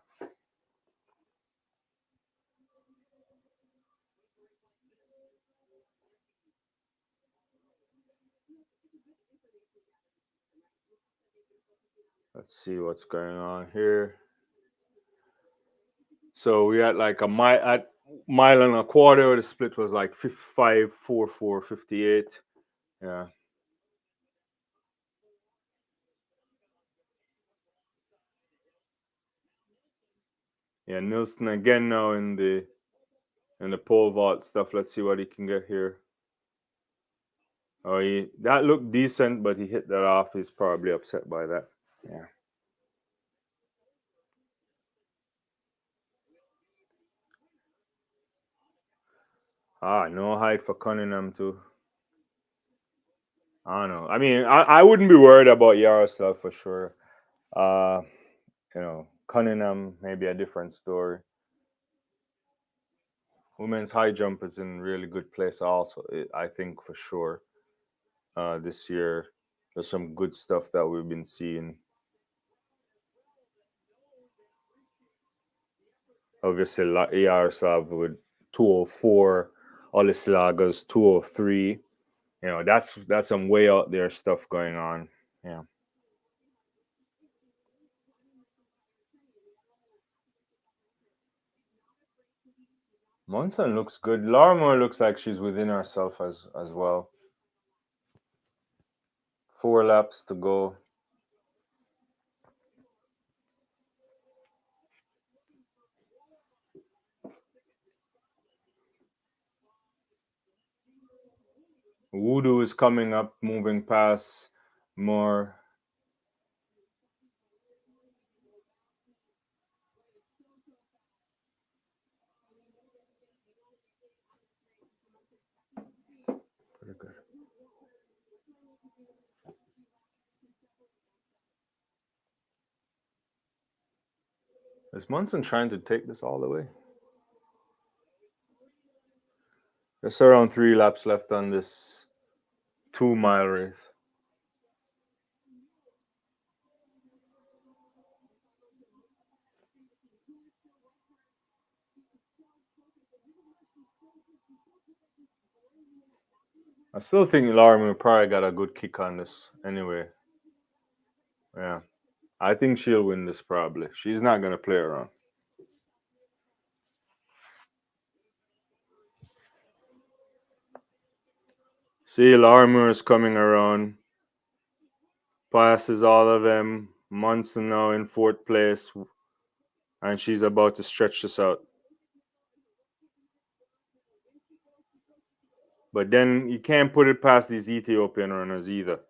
Let's see what's going on here. So we had like a mile and a quarter. The split was like 55, 44, 58. Yeah. Yeah, Nilsson again now in the pole vault stuff. Let's see what he can get here. Oh, that looked decent, but he hit that off. He's probably upset by that. Yeah. No height for Cunningham too. I don't know. I mean, I wouldn't be worried about Yaroslav for sure. You know, Cunningham maybe a different story. Women's high jump is in really good place also. I think for sure. This year, there's some good stuff that we've been seeing. Obviously, Yaroslav with 204, Olislaga's 203. You know, that's some way out there stuff going on. Yeah. Monson looks good. Larmore looks like she's within herself as well. 4 laps to go. Voodoo is coming up, moving past more. Pretty good. Is Munson trying to take this all the way? There's around 3 laps left on this 2 mile race. I still think Laramie probably got a good kick on this anyway. Yeah. I think she'll win this probably. She's not going to play around. See, Laramie is coming around. Passes all of them. Munson now in 4th place. And she's about to stretch this out. But then you can't put it past these Ethiopian runners either.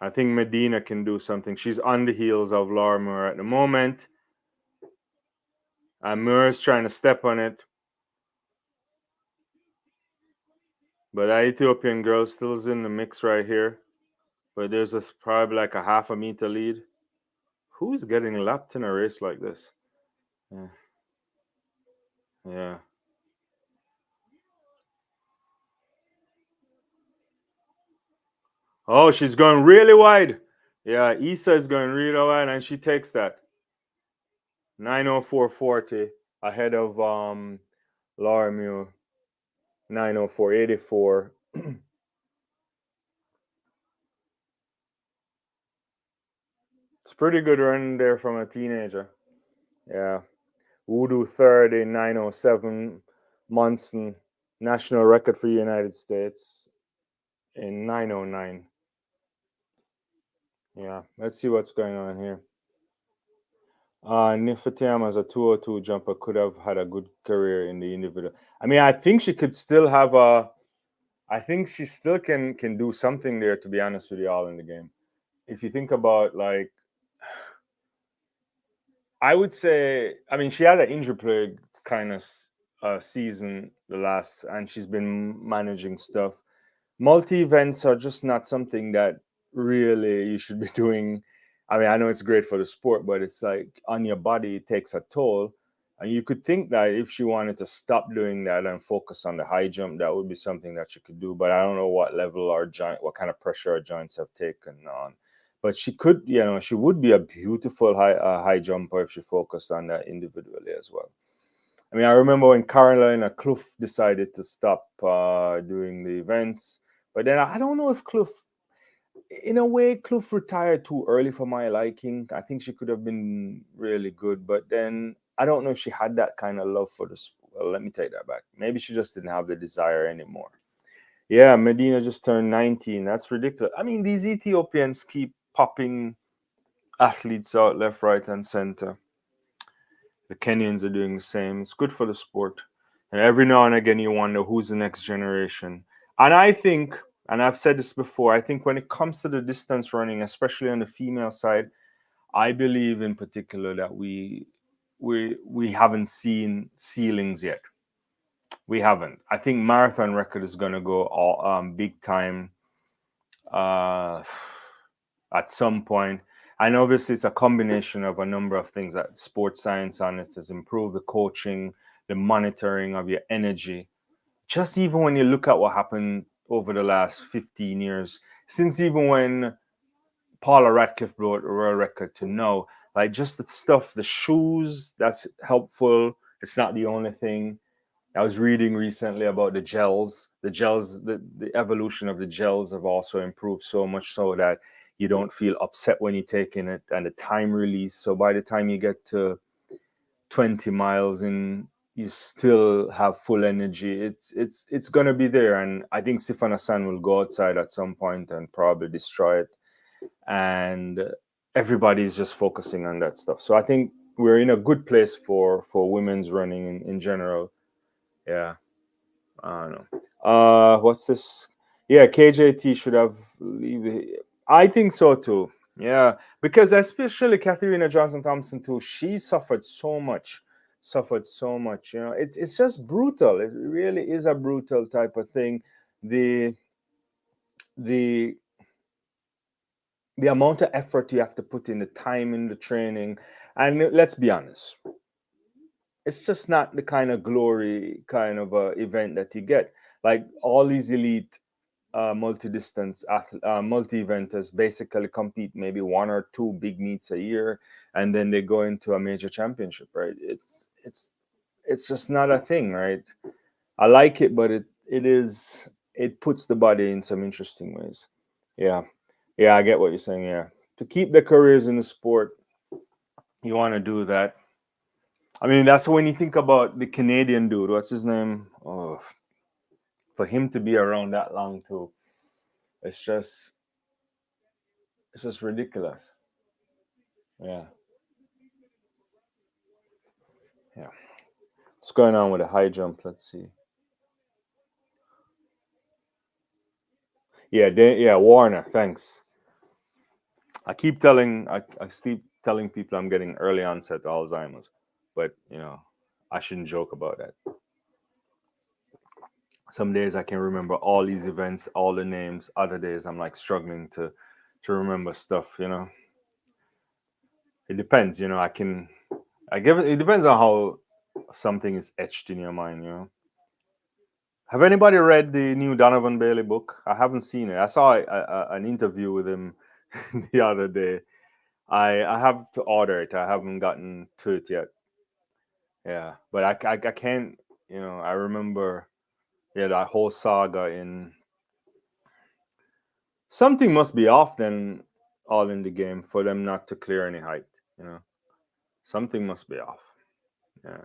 I think Medina can do something. She's on the heels of Laura Moore at the moment. And Moore's trying to step on it. But that Ethiopian girl still is in the mix right here. But there's probably like a half a meter lead. Who's getting lapped in a race like this? Yeah. Oh, she's going really wide. Yeah, Issa is going really wide, and she takes that 904.40 ahead of Laura Mew 904.84. It's pretty good run there from a teenager. Yeah. Voodoo third in 907. Munson, national record for the United States in 909. Yeah, let's see what's going on here. Nifatiam as a 202 jumper could have had a good career in the individual. I mean, I think she could still have a. I think she still can do something there. To be honest with you, all in the game. If you think about like, I would say, I mean, she had an injury plague kind of season the last, and she's been managing stuff. Multi events are just not something that really you should be doing. I mean, I know it's great for the sport, but it's like on your body, it takes a toll. And you could think that if she wanted to stop doing that and focus on the high jump, that would be something that she could do. But I don't know what level our joint, what kind of pressure our joints have taken on. But she could, she would be a beautiful high jumper if she focused on that individually as well. I mean, I remember when Carolina Clough decided to stop doing the events, but then I don't know if Clough, in a way, Clough retired too early for my liking. I think she could have been really good, but then I don't know if she had that kind of love for the sport. Well, let me take that back. Maybe she just didn't have the desire anymore. Yeah, Medina just turned 19. That's ridiculous. I mean, these Ethiopians keep popping athletes out left, right, and center. The Kenyans are doing the same. It's good for the sport. And every now and again, you wonder who's the next generation. And I think, and I've said this before, I think when it comes to the distance running, especially on the female side, I believe in particular that we haven't seen ceilings yet. We haven't. I think marathon record is going to go all big time uh, at some point. And obviously, it's a combination of a number of things that sports science on it has improved the coaching, the monitoring of your energy. Just even when you look at what happened over the last 15 years, since even when Paula Radcliffe broke the world record to now, like just the stuff, the shoes, that's helpful. It's not the only thing. I was reading recently about the gels. The evolution of the gels have also improved so much so that you don't feel upset when you're taking it, and the time release. So by the time you get to 20 miles in, you still have full energy. It's gonna be there, and I think Sifan Hassan will go outside at some point and probably destroy it. And everybody's just focusing on that stuff. So I think we're in a good place for women's running in general. Yeah. I don't know. What's this? Yeah, KJT should have leave. I think so too. Yeah, because especially Katharina Johnson Thompson too. She suffered so much. Suffered so much. It's just brutal. It really is a brutal type of thing. The the the amount of effort you have to put in, the time in the training, and let's be honest, it's just not the kind of glory kind of event that you get. Like all these elite multi-distance multi-eventers basically compete maybe one or two big meets a year, and then they go into a major championship, right? It's just not a thing, right? I like it, but it puts the body in some interesting ways. Yeah, yeah, I get what you're saying. Yeah, to keep the careers in the sport, you want to do that. I mean, that's when you think about the Canadian dude. What's his name? Oh, for him to be around that long too, it's just it's just ridiculous. Yeah, yeah. What's going on with the high jump? Let's see. Yeah, yeah, Warner. Thanks. I keep telling people I'm getting early onset Alzheimer's, but I shouldn't joke about that. Some days I can remember all these events, all the names. Other days I'm like struggling to remember stuff. It depends. I give it. It depends on how something is etched in your mind. Have anybody read the new Donovan Bailey book? I haven't seen it. I saw an interview with him the other day. I have to order it. I haven't gotten to it yet. Yeah, but I can't. I remember. Yeah, that whole saga in something must be off then, all in the game for them not to clear any height. Something must be off. Yeah,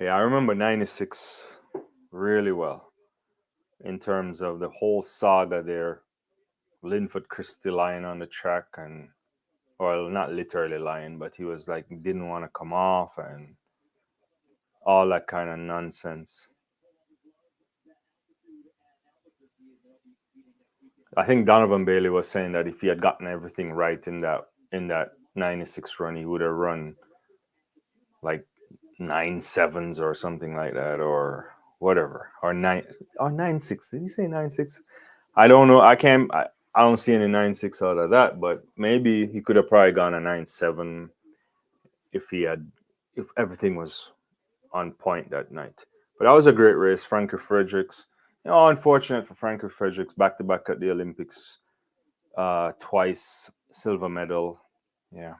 yeah. I remember '96 really well in terms of the whole saga there. Linford Christie lying on the track and well, not literally lying, but he was like didn't want to come off and all that kind of nonsense. I think Donovan Bailey was saying that if he had gotten everything right in that '96 run, he would have run like 9.7s or something like that, or whatever, or 9.6. Did he say 9.6? I don't know. I don't see any 9.6 out of that, but maybe he could have probably gone a 9.7 if everything was on point that night. But that was a great race. Frankie Fredericks. Unfortunate for Frankie Fredericks, back to back at the Olympics, twice silver medal. Yeah.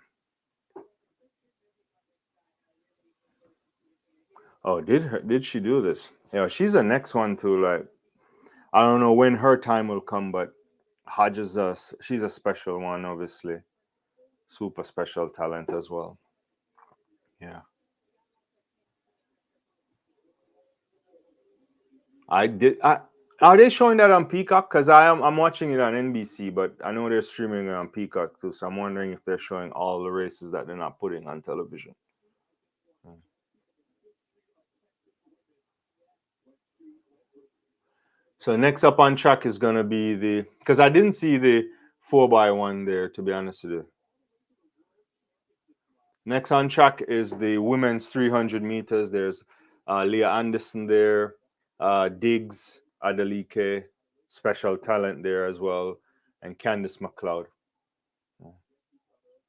Oh, did she do this? Yeah, she's the next one to like. I don't know when her time will come, but Hodges, she's a special one, obviously, super special talent as well. Yeah. I did. Are they showing that on Peacock? Because I'm watching it on NBC, but I know they're streaming it on Peacock too. So I'm wondering if they're showing all the races that they're not putting on television. So next up on track is gonna be because I didn't see the 4x1 there, to be honest with you. Next on track is the women's 300 meters. There's Leah Anderson there, Diggs, Adelike, special talent there as well, and Candice McLeod.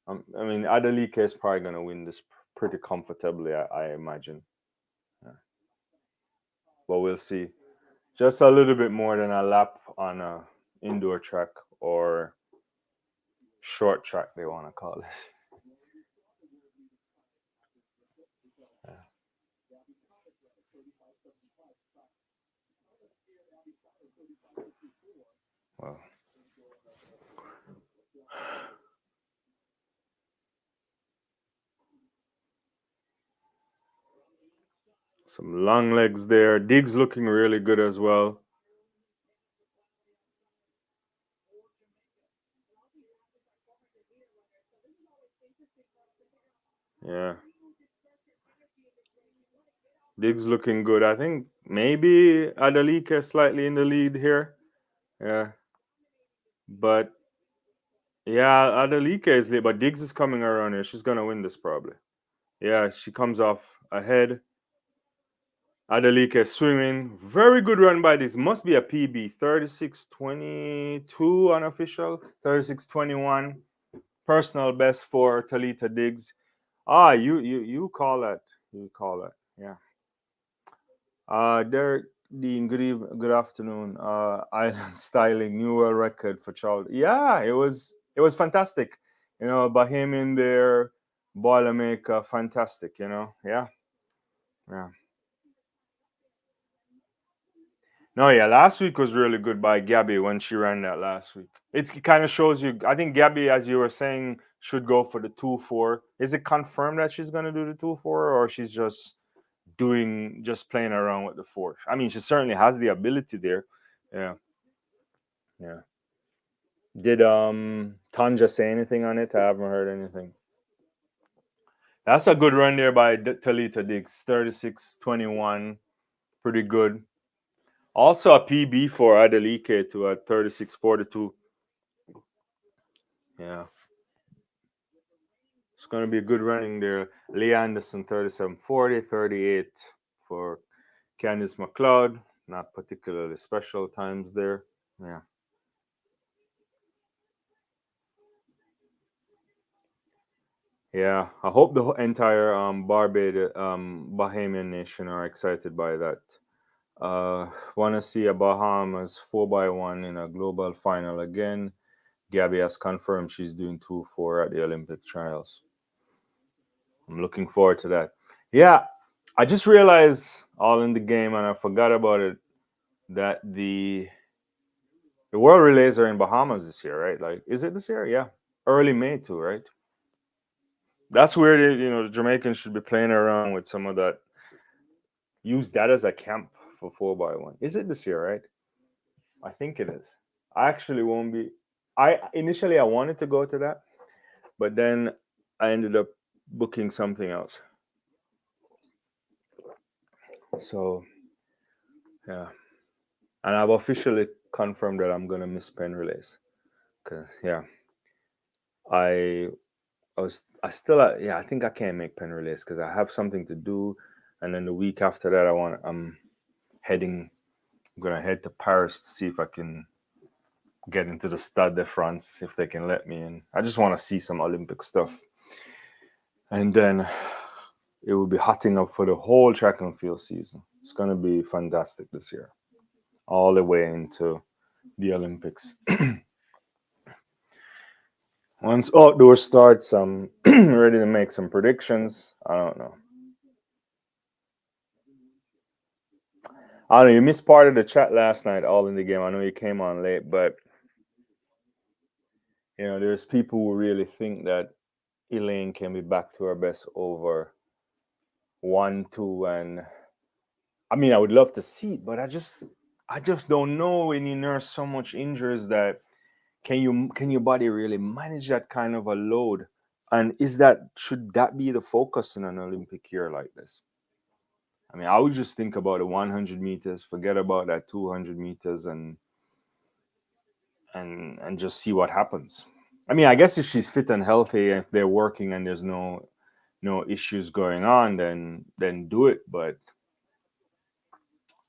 I mean, Adelike is probably going to win this pretty comfortably, I imagine. Yeah. But we'll see. Just a little bit more than a lap on a indoor track or short track, they want to call it. Yeah. Well, some long legs there. Diggs looking really good as well. Yeah. Diggs looking good. I think maybe Adelike slightly in the lead here. Yeah. But yeah, Adelike is late, but Diggs is coming around here. She's gonna win this probably. Yeah, she comes off ahead. Adelike swimming. Very good run by this. Must be a PB. 36:22 unofficial. 36:21. Personal best for Talita Diggs. You call that. You call that. Yeah. Derek Dean, good afternoon. Island styling, new world record for Charles. Yeah, it was fantastic. By him in there, Boilermaker, fantastic. Yeah, yeah. No, yeah. Last week was really good by Gabby when she ran that last week. It kind of shows you. I think Gabby, as you were saying, should go for the 2-4. Is it confirmed that she's gonna do the 2-4, or she's just playing around with the 4? I mean, she certainly has the ability there. Yeah. Yeah. Did Tanja say anything on it? I haven't heard anything. That's a good run there by Talita Diggs. 36:21. Pretty good. Also a PB for Adelike to a 36:42. Yeah. It's going to be a good running there. Lee Anderson 37:40, 38 for Candice McLeod. Not particularly special times there. Yeah. Yeah, I hope the entire Barbados, Bahamian nation are excited by that. Want to see a Bahamas 4x1 in a global final again. Gabby has confirmed she's doing 2-4 at the Olympic trials. I'm looking forward to that. Yeah, I just realized all in the game, and I forgot about it, that the World Relays are in Bahamas this year, right? Like, is it this year? Yeah, early May too, right? That's weird. The Jamaicans should be playing around with some of that. Use that as a camp for 4x1. Is it this year, right? I think it is. I actually won't be. I wanted to go to that, but then I ended up booking something else. So yeah, and I've officially confirmed that I'm gonna miss pen relays. Cause yeah, I I still yeah, I think I can't make pen relays because I have something to do, and then the week after that I'm heading. I'm gonna head to Paris to see if I can get into the Stade de France if they can let me in. I just want to see some Olympic stuff, and then it will be hotting up for the whole track and field season. It's gonna be fantastic this year, all the way into the Olympics. Once outdoor starts, I'm ready to make some predictions. I don't know. I don't know. You missed part of the chat last night, all in the game. I know you came on late, but there's people who really think that Elaine can be back to her best over 1-2, and I mean, I would love to see it, but I just don't know when you nurse so much injuries that can your body really manage that kind of a load? And should that be the focus in an Olympic year like this? I mean, I would just think about the 100 meters, forget about that 200 meters, and just see what happens. I mean, I guess if she's fit and healthy, if they're working and there's no issues going on, then do it. But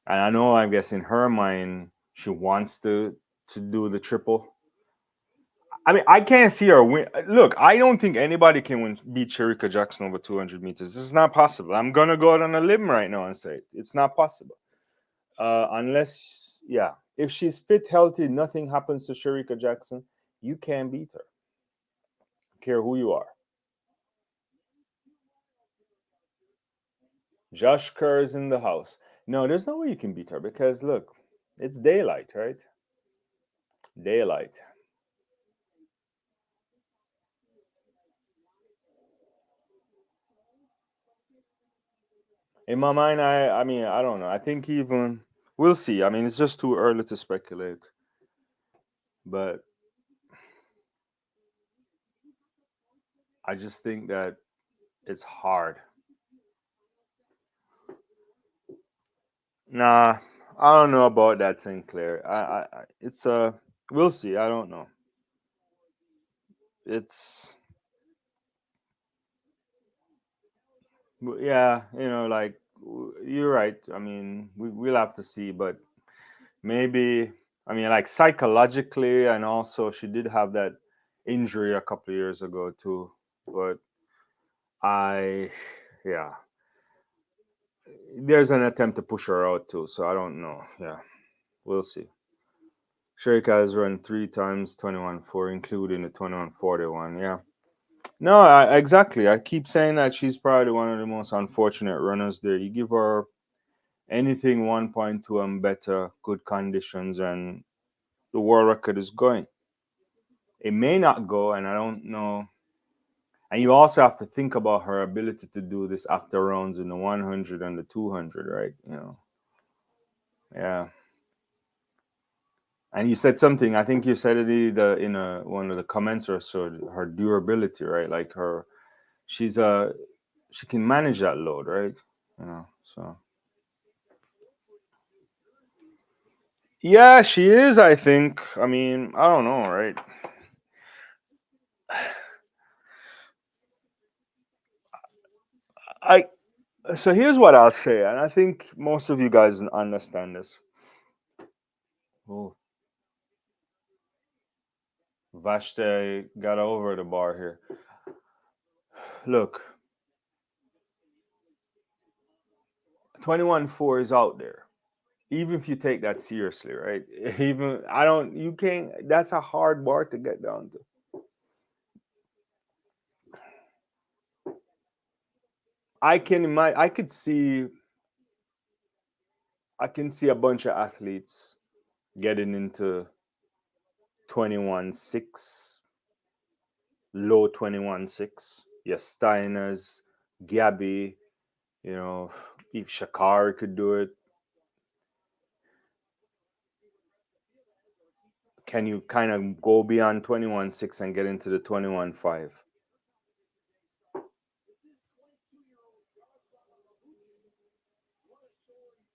and I know, I guess in her mind, she wants to do the triple. I mean, I can't see her win. Look, I don't think anybody can beat Sherika Jackson over 200 meters. This is not possible. I'm gonna go out on a limb right now and say it's not possible. Unless, yeah, if she's fit, healthy, nothing happens to Sherika Jackson, you can't beat her. Care who you are. Josh Kerr is in the house. No, there's no way you can beat her because look, it's daylight, right? Daylight. In my mind, I mean, I don't know. I think even we'll see. I mean, it's just too early to speculate. But I just think that it's hard. Nah, I don't know about that, Sinclair. It's we'll see. I don't know. It's yeah, like you're right. I mean, we'll have to see, but maybe I mean, like psychologically, and also she did have that injury a couple of years ago too. But I, yeah, there's an attempt to push her out too. So I don't know. Yeah, we'll see. Sharika has run 3 times 21-4, including the 21-41. Yeah. No, exactly. I keep saying that she's probably one of the most unfortunate runners there. You give her anything 1.2 and better, good conditions, and the world record is going. It may not go, and I don't know. And you also have to think about her ability to do this after rounds in the 100 and the 200, right? Yeah. And you said something. I think you said it in one of the comments or so. Her durability, right? Like she's she can manage that load, right? So yeah, she is. I think. I mean, I don't know, right? I So here's what I'll say, and I think most of you guys understand this. Oh, Vashte got over the bar here. look, 21-4 is out there. Even if you take that seriously, right? Even I don't, you can't. That's a hard bar to get down to. I could see. I can see a bunch of athletes getting into 21-6, low 21-6. Yes, Steiners, Gabby, you know, if Shakar could do it. Can you kind of go beyond 21-6 and get into the 21-5?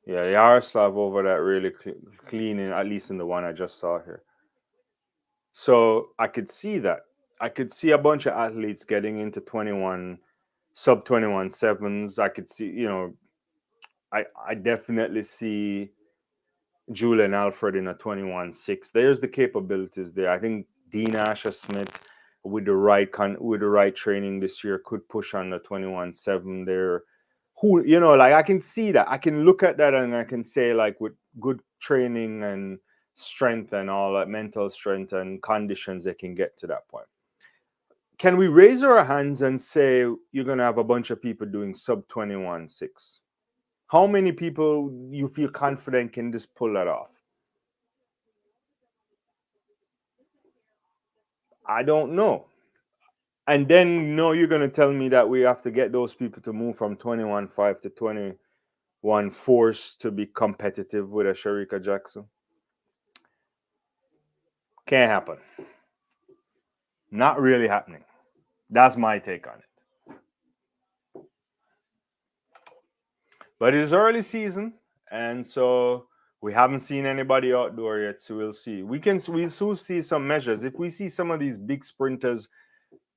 Yeah, Yaroslav over that really cleaning, at least in the one I just saw here. So I could see that. I could see a bunch of athletes getting into 21, sub 21 sevens. I could see, I definitely see Julian Alfred in a 21-6. There's the capabilities there. I think Dean Asher Smith with the right training this year could push on the 21-7 there. Who, like I can see that. I can look at that and I can say, like, with good training and strength and all that, mental strength and conditions, they can get to that point. Can we raise our hands and say you're going to have a bunch of people doing sub 21-6? How many people you feel confident can just pull that off? I don't know. And then you're going to tell me that we have to get those people to move from 21-5 to 21-4 to be competitive with a Sharika Jackson. Can't happen. Not really happening. That's my take on it. But it's early season, and so we haven't seen anybody outdoor yet, so we'll see. We'll soon see some measures. If we see some of these big sprinters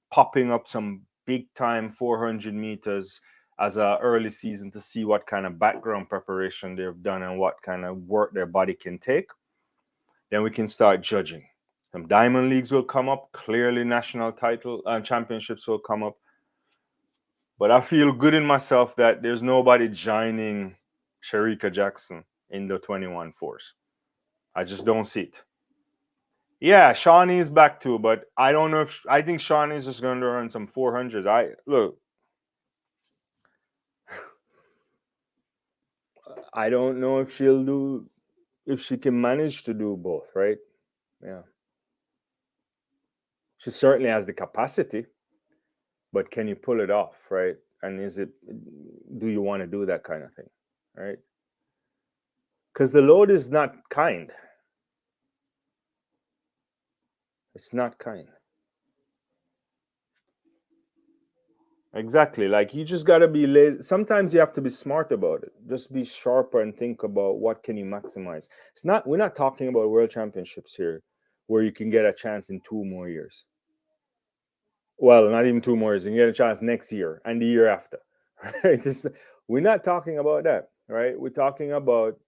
popping up some big time 400 meters as a early season to see what kind of background preparation they've done and what kind of work their body can take, then we can start judging. Some diamond leagues will come up. Clearly, national title and championships will come up. But I feel good in myself that there's nobody joining Sharika Jackson in the 21-4s. I just don't see it. Yeah, Shawnee is back too, but I don't know if I think Shawnee is just going to run some 400s. I don't know if she can manage to do both, right? Yeah. She certainly has the capacity, but can you pull it off, right? And do you want to do that kind of thing, right? Because the load is not kind. It's not kind. Exactly. Like, you just got to be lazy. Sometimes you have to be smart about it. Just be sharper and think about what can you maximize. We're not talking about world championships here where you can get a chance in 2 more years. Well, not even 2 more years. You can get a chance next year and the year after. Right? We're not talking about that, right? We're talking about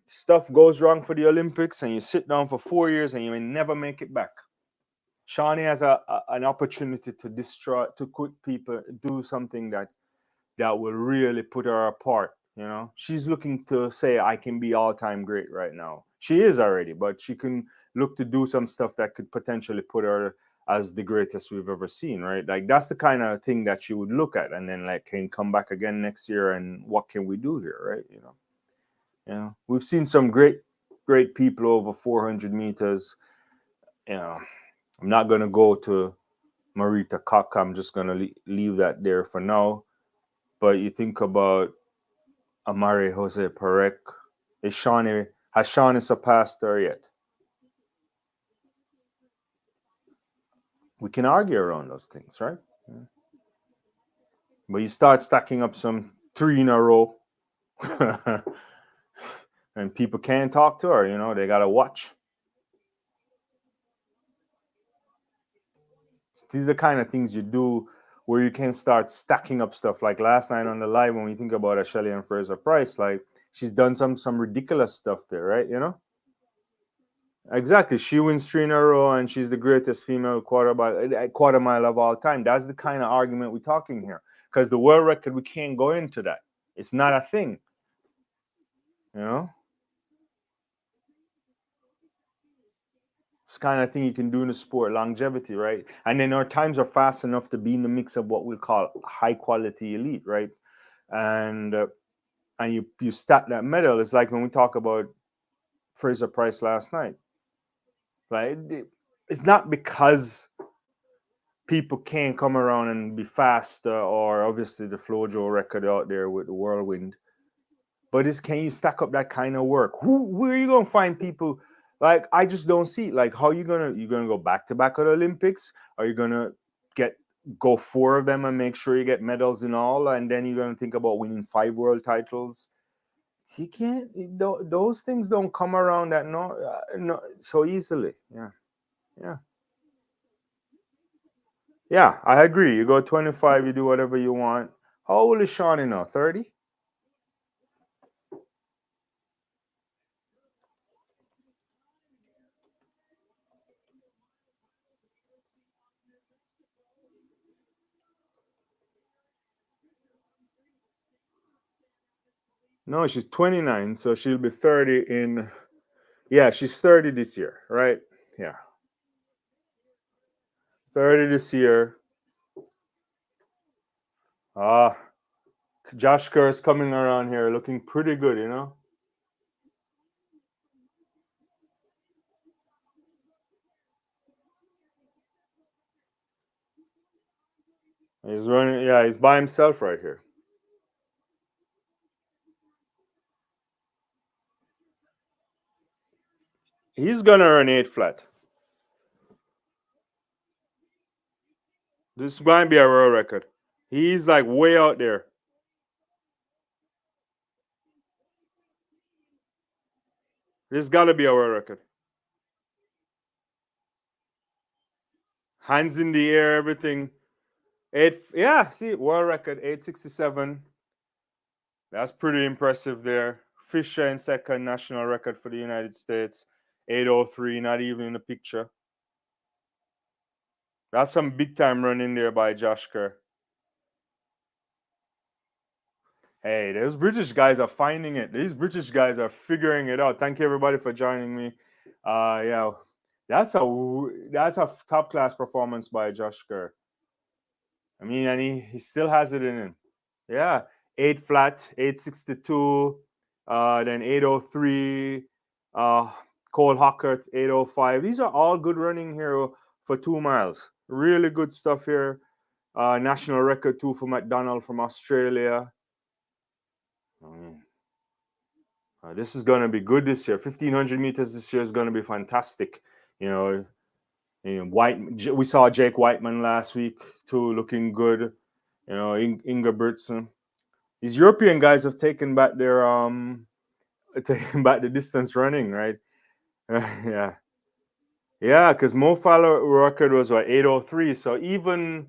stuff goes wrong for the Olympics and you sit down for 4 years and you may never make it back. Shawnee has an opportunity to put people, do something that will really put her apart. She's looking to say, I can be all-time great right now. She is already, but she can look to do some stuff that could potentially put her as the greatest we've ever seen, right? Like, that's the kind of thing that she would look at, and then, like, can come back again next year, and what can we do here, right? We've seen some great people over 400 meters. I'm not going to go to Marita Cock. I'm just going to leave that there for now. But you think about Amari Jose Perec. Has Shawnee surpassed her yet? We can argue around those things, right? Yeah. But you start stacking up some 3 in a row, and people can't talk to her. They got to watch. These are the kind of things you do where you can start stacking up stuff. Like last night on the live, when we think about Shelly and Fraser Price, like, she's done some ridiculous stuff there, right? Exactly. She wins three in a row, and she's the greatest female quarter mile of all time. That's the kind of argument we're talking here. Because the world record, we can't go into that. It's not a thing. You know, it's the kind of thing you can do in the sport, longevity, right? And then our times are fast enough to be in the mix of what we'll call high quality elite, right? And and you stack that medal. It's like when we talk about Fraser Price last night, right? It's not because people can't come around and be fast, or obviously the Flojo record out there with the whirlwind. But is can you stack up that kind of work? Where are you gonna find people? Like I just don't see. Like how you gonna go back to back at the Olympics? Are you gonna get go four of them and make sure you get medals in all, and then you're gonna think about winning 5 world titles? You can't. Those things don't come around that no so easily. Yeah, yeah. Yeah, I agree. You go 25, you do whatever you want. How old is Shawnee now? 30? No, she's 29, so she'll be 30 in. Yeah, she's 30 this year, right? Yeah, 30 this year. Ah, Josh Kerr's coming around here looking pretty good, you know? He's running, yeah, he's by himself right here. He's gonna run 8 flat. This might be a world record. He's like way out there. This gotta be a world record. Hands in the air, everything. Eight, yeah, see, world record 867. That's pretty impressive there. Fisher in second, national record for the United States. 803, not even in the picture. That's some big time running there by Josh Kerr. Hey, those British guys are finding it. These British guys are figuring it out. Thank you everybody for joining me. Yeah, that's a top class performance by Josh Kerr. I mean, and he still has it in him. Yeah, 8 flat, 862, then 803, Cole Hockert, 805. These are all good running here for 2 miles. Really good stuff here. National record too for McDonald from Australia. Mm. This is going to be good this year. 1500 meters this year is going to be fantastic. You know, we saw Jake Whiteman last week too, looking good. You know, Inga Bertson. These European guys have taken back their taking back the distance running, right? Yeah, yeah, because Mo Farah record was what 803. So even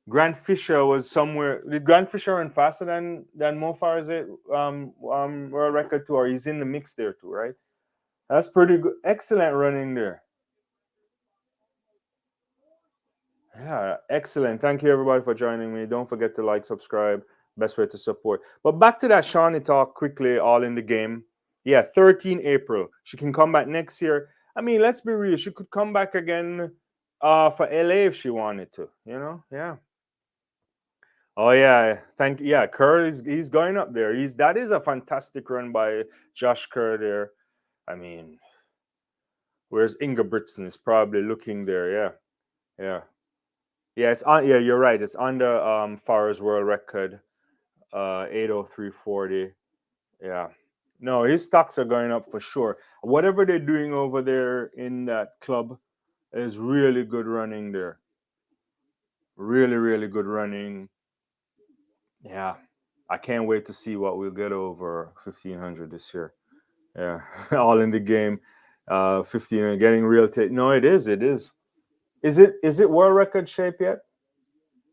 Grant Fisher was somewhere. Did Grant Fisher run faster than Mo Farah's world record too, or he's in the mix there too, right? That's pretty good. Excellent running there. Yeah, excellent. Thank you everybody for joining me. Don't forget to like, subscribe. Best way to support. But back to that Shawnee talk quickly, all in the game. Yeah, 13 April. She can come back next year. I mean, let's be real. She could come back again for LA if she wanted to, you know? Yeah. Oh yeah. Yeah, Kerr is he's going up there. That is a fantastic run by Josh Kerr there. I mean, whereas Ingebrigtsen is probably looking there, yeah. Yeah. Yeah, it's on. Yeah, you're right. It's under Farah's world record, 803.40. Yeah, no, his stocks are going up for sure. Whatever they're doing over there in that club is really good running there. Really, really good running. Yeah, I can't wait to see what we'll get over 1500 this year. Yeah, all in the game. 15 getting real. No, it is. It is. Is it world record shape yet?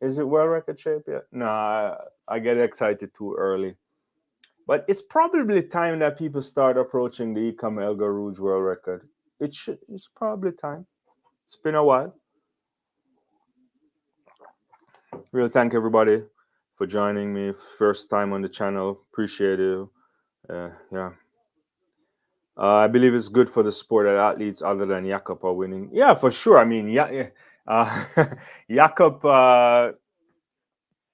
Is it world record shape yet? No, I get excited too early. But it's probably time that people start approaching the Ecom Elgar Rouge world record. it's probably time. It's been a while. Really thank everybody for joining me. First time on the channel. Appreciate it. Yeah. I believe it's good for the sport that athletes other than Jakob are winning. Yeah, for sure. I mean, yeah, Jakob.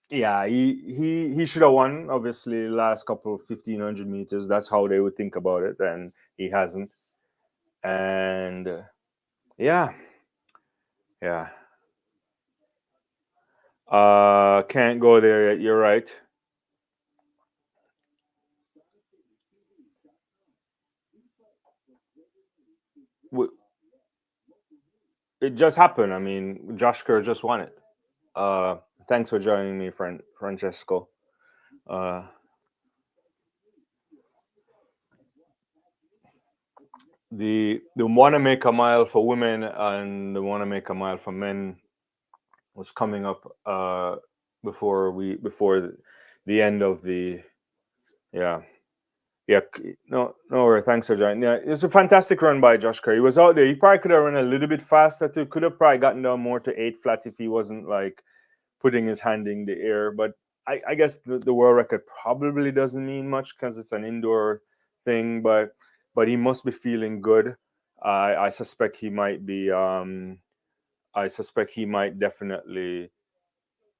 Yeah, he should have won. Obviously, last couple of 1500 meters. That's how they would think about it, and he hasn't. And yeah, yeah. Can't go there yet. You're right. It just happened. I mean, Josh Kerr just won it. Thanks for joining me, friend Francesco. Uh, the wanna make a mile for women and the wanna make a mile for men was coming up before the end of the yeah. Yeah, no worry. Thanks for joining. Yeah, it was a fantastic run by Josh Kerr. He was out there. He probably could have run a little bit faster too. Could have probably gotten down more to 8 flat if he wasn't like putting his hand in the air. But I guess the world record probably doesn't mean much because it's an indoor thing. But he must be feeling good. I suspect he might be. I suspect he might definitely.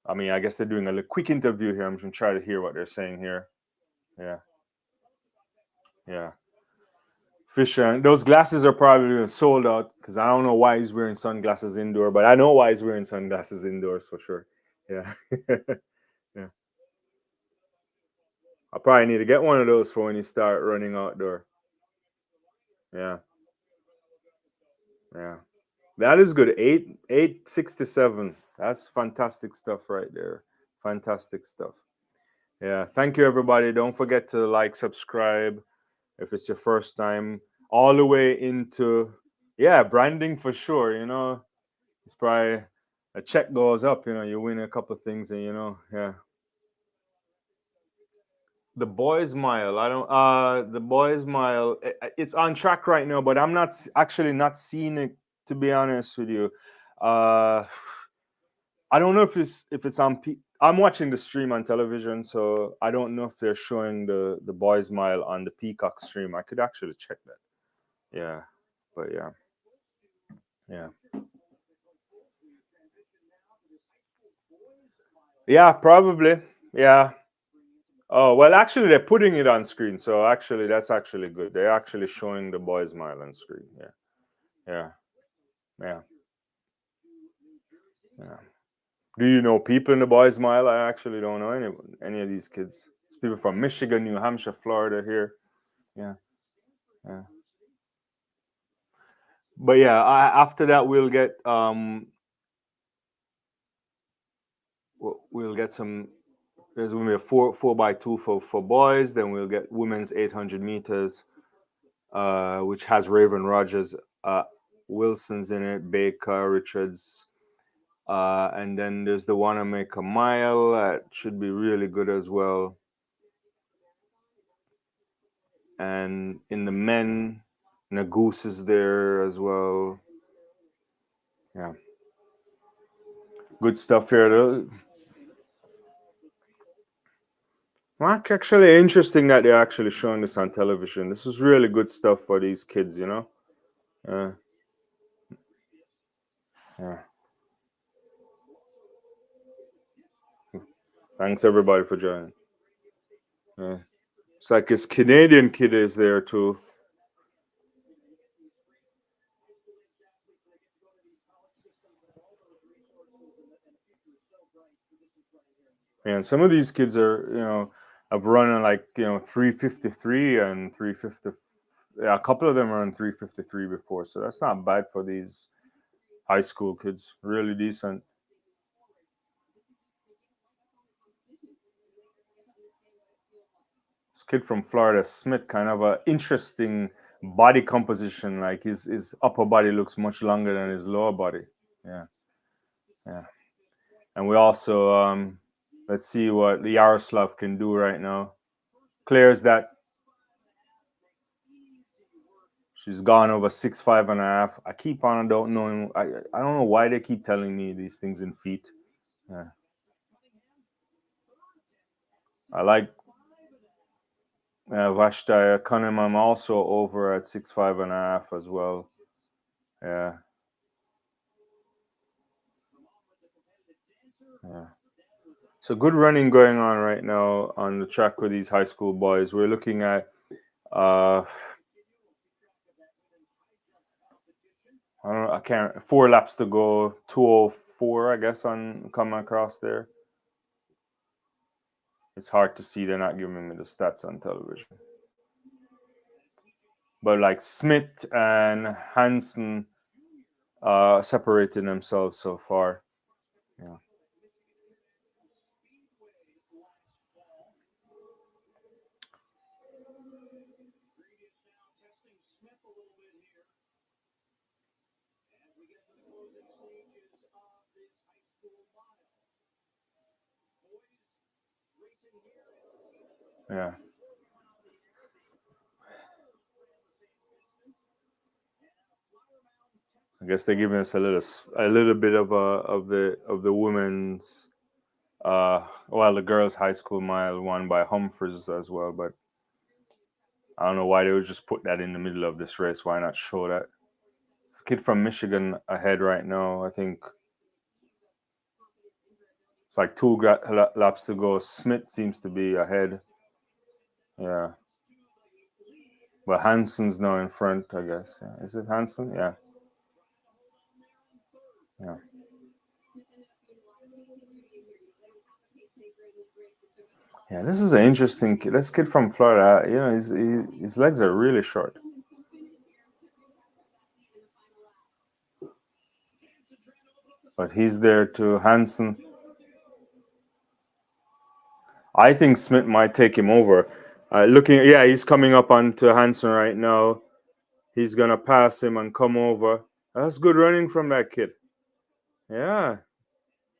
I mean, I guess they're doing a quick interview here. I'm going to try to hear what they're saying here. Yeah, yeah. Fisher, those glasses are probably sold out because I don't know why he's wearing sunglasses indoor, but I know why he's wearing sunglasses indoors for sure. Yeah. Yeah. I probably need to get one of those for when you start running outdoor. Yeah. Yeah. That is good. 867. That's fantastic stuff right there. Fantastic stuff. Yeah. Thank you everybody. Don't forget to like, subscribe if it's your first time. All the way into branding for sure, It's probably a check goes up, you win a couple of things and yeah. The boys mile, I don't the boys mile, it's on track right now, but I'm not actually not seeing it, to be honest with you. uh I don't know if it's on I'm watching the stream on television, so I don't know if they're showing the boys mile on the Peacock stream. I could actually check that. Yeah, but yeah, yeah, probably. Yeah. Oh, well, actually, they're putting it on screen. So actually, that's actually good. They're actually showing the boys' mile on screen. Yeah. Yeah. Yeah. Yeah. Do you know people in the boys' mile? I actually don't know any of these kids. It's people from Michigan, New Hampshire, Florida here. Yeah. Yeah. But yeah, after that, we'll get some. There's gonna be a four by two for boys. Then we'll get women's 800 meters, which has Raven Rogers, Wilson's in it, Baker, Richards, and then there's the Wanna Make a Mile. That should be really good as well. And in the men, Nagoose is there as well. Yeah, good stuff here. Well, actually, interesting that they're actually showing this on television. This is really good stuff for these kids, Yeah, yeah. Thanks everybody for joining. Yeah. It's like this Canadian kid is there too. And some of these kids are, have run on like 353 and 350. Yeah, a couple of them are on 353 before, so that's not bad for these high school kids. Really decent. This kid from Florida, Smith, kind of a interesting body composition. Like his upper body looks much longer than his lower body. Yeah, yeah. And we also let's see what Yaroslav can do right now. Clears that She's gone over 6'5.5". I keep on don't knowing. I don't know why they keep telling me these things in feet. Yeah. I like Vashtaya Cunningham also over at 6'5.5" as well. Yeah. Yeah. So good running going on right now on the track with these high school boys. We're looking at I don't know, I can't 4 laps to go, 2:04 I guess on coming across there. It's hard to see, they're not giving me the stats on television. But like Smith and Hansen separating themselves so far. Yeah. Yeah. I guess they're giving us a little bit of the women's the girls' high school mile won by Humphreys as well, but I don't know why they would just put that in the middle of this race. Why not show that? It's a kid from Michigan ahead right now. I think it's like 2 laps to go. Smith seems to be ahead. Yeah. But Hansen's now in front, I guess. Yeah. Is it Hansen? Yeah. Yeah. Yeah, this is an interesting kid. This kid from Florida, his legs are really short. But he's there to Hansen. I think Smith might take him over. He's coming up onto Hansen right now. He's gonna pass him and come over. That's good running from that kid. Yeah,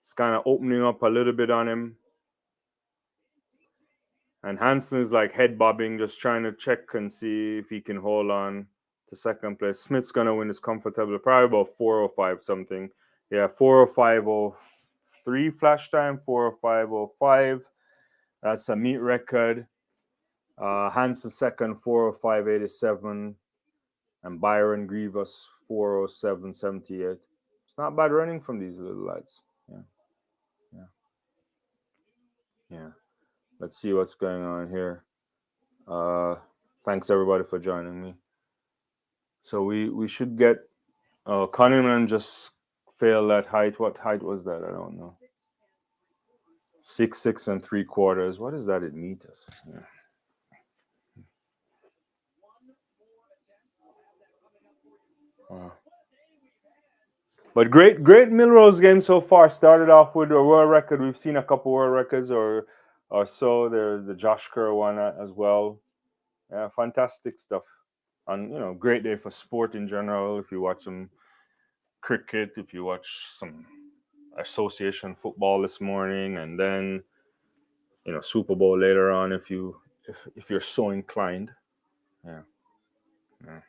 it's kind of opening up a little bit on him. And Hansen is like head bobbing, just trying to check and see if he can hold on to second place. Smith's gonna win this comfortably, probably about 4:05 something. Yeah, 4:05:03 flash time, 4:05:05. That's a meet record. Hansen second, 4:05:87, and Byron Grievous 4:07:78. It's not bad running from these little lads. Yeah, yeah, yeah. Let's see what's going on here. Thanks everybody for joining me. So we should get. Cunningham just failed that height. What height was that? I don't know. 6'6 3/4". What is that in meters? Yeah. Wow. But great Millrose game so far. Started off with a world record. We've seen a couple world records or so. There's the Josh Kerr one as well. Yeah, fantastic stuff. And great day for sport in general. If you watch some cricket, if you watch some association football this morning, and then Super Bowl later on, if you're so inclined. Yeah. Yeah.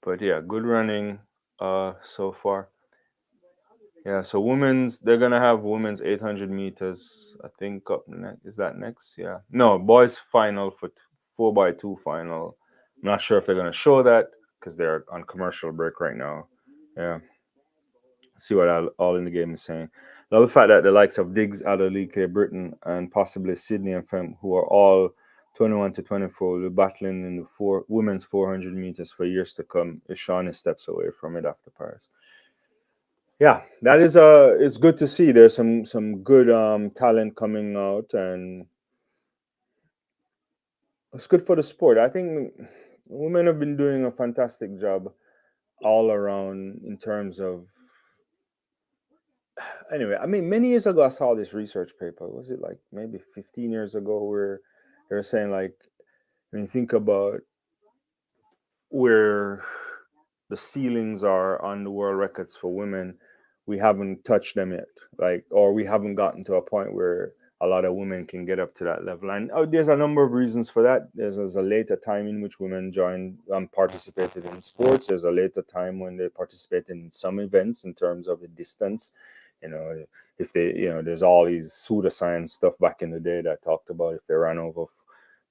But yeah, good running so far. Yeah, so they're gonna have women's 800 meters. I think up next. Is that next? Yeah. No, boys final for 4x2 final. I'm not sure if they're gonna show that because they're on commercial break right now. Yeah. See what all in the game is saying. Love the fact that the likes of Diggs, Adelike, Britain, and possibly Sydney and Fem, who are all 21 to 24, will be battling in the women's 400 meters for years to come if Shawnee steps away from it after Paris. Yeah, that is it's good to see. There's some good talent coming out, and it's good for the sport. I think women have been doing a fantastic job all around in terms of. Anyway, I mean, many years ago, I saw this research paper. Was it like maybe 15 years ago, where they were saying like, when you think about where the ceilings are on the world records for women, we haven't touched them yet. Like, or we haven't gotten to a point where a lot of women can get up to that level. And there's a number of reasons for that. There's a later time in which women joined participated in sports. There's a later time when they participated in some events in terms of the distance. You know, if they, there's all these pseudoscience stuff back in the day that talked about if they ran over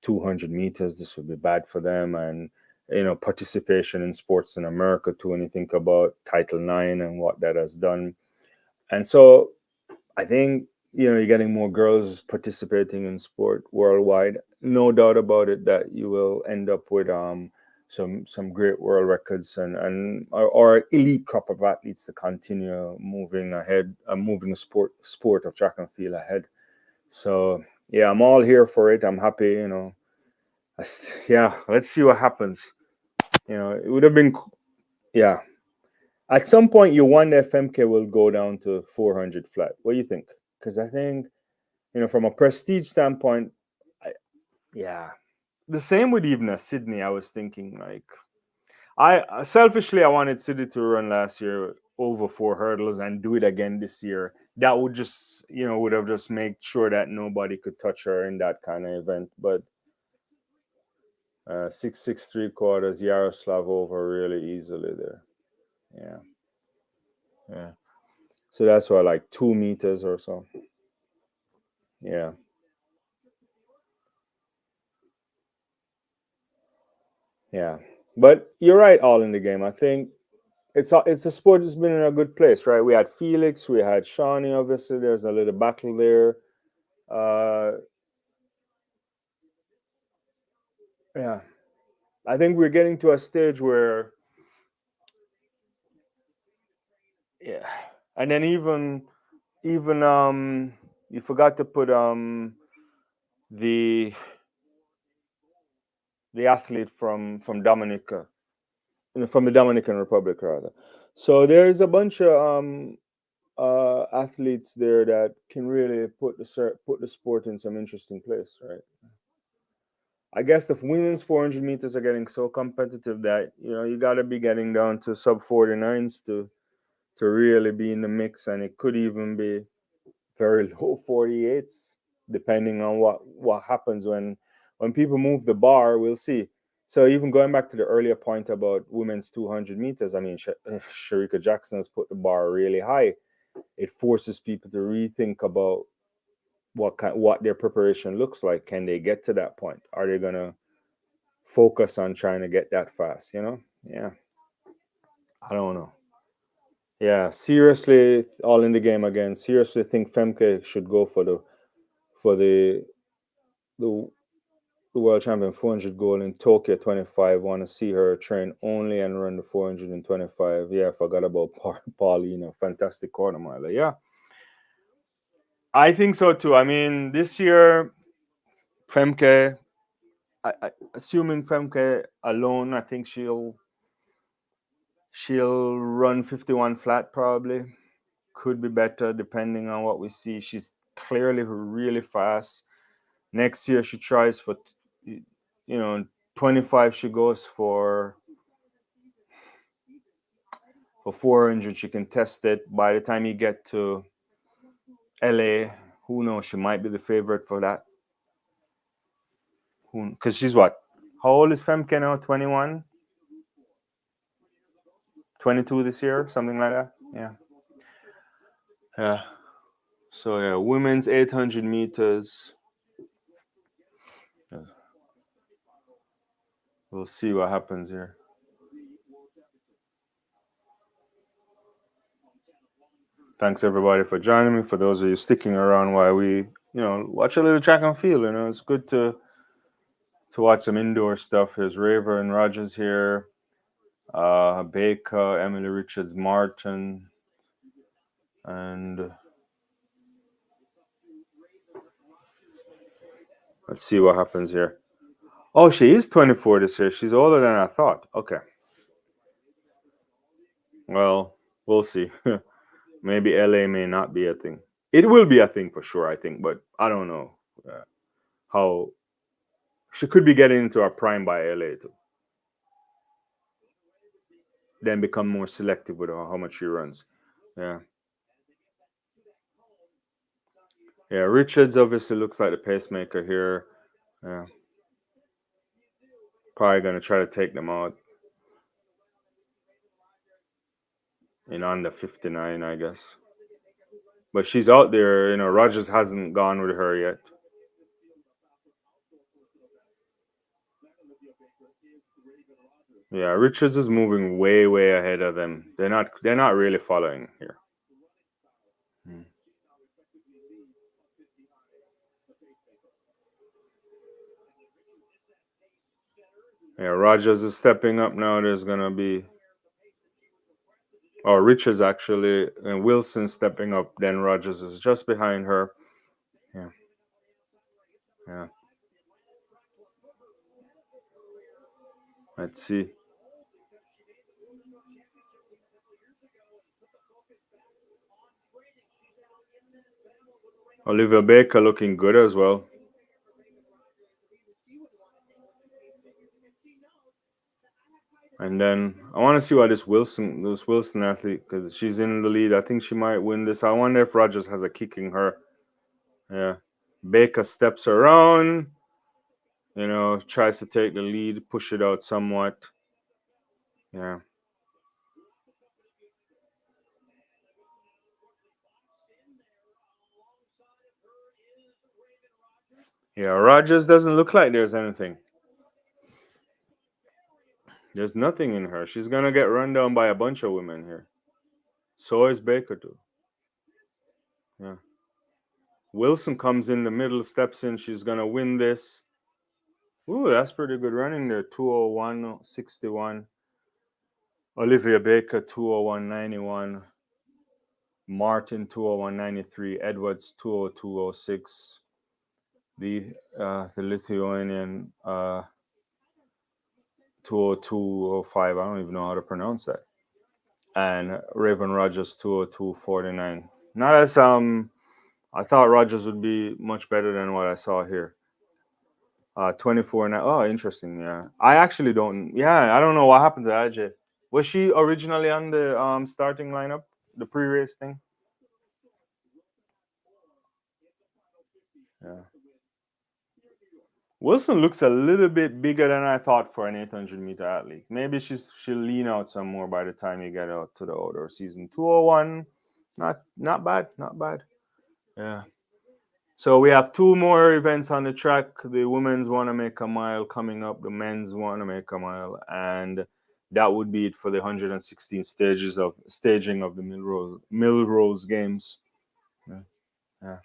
200 meters, this would be bad for them. And participation in sports in America too, when you think about Title IX and what that has done. And so I think you're getting more girls participating in sport worldwide. No doubt about it that you will end up with some great world records and or elite crop of athletes to continue moving ahead, moving the sport of track and field ahead. So yeah, I'm all here for it. I'm happy. Yeah. Let's see what happens. It would have been yeah. At some point, you wonder if MK will go down to 400 flat. What do you think? Because I think, from a prestige standpoint, yeah. The same with even a Sydney. I was thinking like, I selfishly I wanted Sydney to run last year over 4 hurdles and do it again this year. That would just, would have just made sure that nobody could touch her in that kind of event. But 6 6 3/4 Yaroslav over really easily there. Yeah, yeah. So that's why like 2 meters or so. Yeah. Yeah, but you're right. All in the game. I think it's the sport that's been in a good place, right? We had Felix, we had Shawnee. Obviously, there's a little battle there. Uh, yeah, I think we're getting to a stage where, yeah, and then even you forgot to put the the athlete from Dominica, from the Dominican Republic rather. So there's a bunch of athletes there that can really put the sport in some interesting place, right? I guess the women's 400 meters are getting so competitive that you got to be getting down to sub 49s to really be in the mix, and it could even be very low 48s depending on what happens when people move the bar. We'll see. So even going back to the earlier point about women's 200 meters, I mean, Sharika Jackson has put the bar really high. It forces people to rethink about what their preparation looks like. Can they get to that point? Are they gonna focus on trying to get that fast? Yeah. I don't know. Yeah, seriously, all in the game again. Seriously, think Femke should go for the the world champion 400 goal in Tokyo 25. Want to see her train only and run the 425. Yeah, I forgot about Paulina. Fantastic quarter miler. Yeah, I think so too. I mean, this year, Femke, assuming Femke alone, I think she'll run 51 flat probably. Could be better depending on what we see. She's clearly really fast. Next year she tries for 25. She goes for 400. She can test it. By the time you get to LA, who knows? She might be the favorite for that. Because she's what? How old is Femke now? 21, 22 this year, something like that. Yeah. Yeah. So yeah, women's 800 meters. We'll see what happens here. Thanks everybody for joining me. For those of you sticking around while we, watch a little track and field. It's good to watch some indoor stuff. There's Raver and Rogers here, Baker, Emily Richards, Martin, and let's see what happens here. Oh, she is 24 this year. She's older than I thought. Okay. Well, we'll see. Maybe LA may not be a thing. It will be a thing for sure, I think, but I don't know how she could be getting into her prime by LA too. Then become more selective with how much she runs. Yeah. Yeah, Richards obviously looks like the pacemaker here. Yeah. Probably going to try to take them out in under 59, I guess. But she's out there. Rogers hasn't gone with her yet. Yeah, Richards is moving way, way ahead of them. They're not really following here. Yeah, Rogers is stepping up now. There's gonna be Richards actually, and Wilson stepping up. Then Rogers is just behind her. Yeah, yeah. Let's see. Olivia Baker looking good as well. And then I want to see why this Wilson athlete, because she's in the lead. I think she might win this. I wonder if Rogers has a kicking her. Yeah. Baker steps around, tries to take the lead, push it out somewhat. Yeah. Yeah, Rogers doesn't look like there's anything. There's nothing in her. She's gonna get run down by a bunch of women here. So is Baker too. Yeah. Wilson comes in the middle, steps in. She's gonna win this. Ooh, that's pretty good running there. 201.61. Olivia Baker 201.91. Martin 201.93. Edwards 202.06. The Lithuanian 202.05. I don't even know how to pronounce that. And Raven Rogers 202.49. Not as I thought Rogers would be much better than what I saw here. 24 now. Oh, interesting. Yeah, I actually don't. Yeah, I don't know what happened to AJ. Was she originally on the starting lineup, the pre-race thing? Yeah. Wilson looks a little bit bigger than I thought for an 800-meter athlete. Maybe she'll lean out some more by the time you get out to the outdoor season. 201, not bad, not bad. Yeah. So we have two more events on the track. The women's want to make a mile coming up. The men's want to make a mile, and that would be it for the 116 staging of the Millrose Games. Yeah, yeah.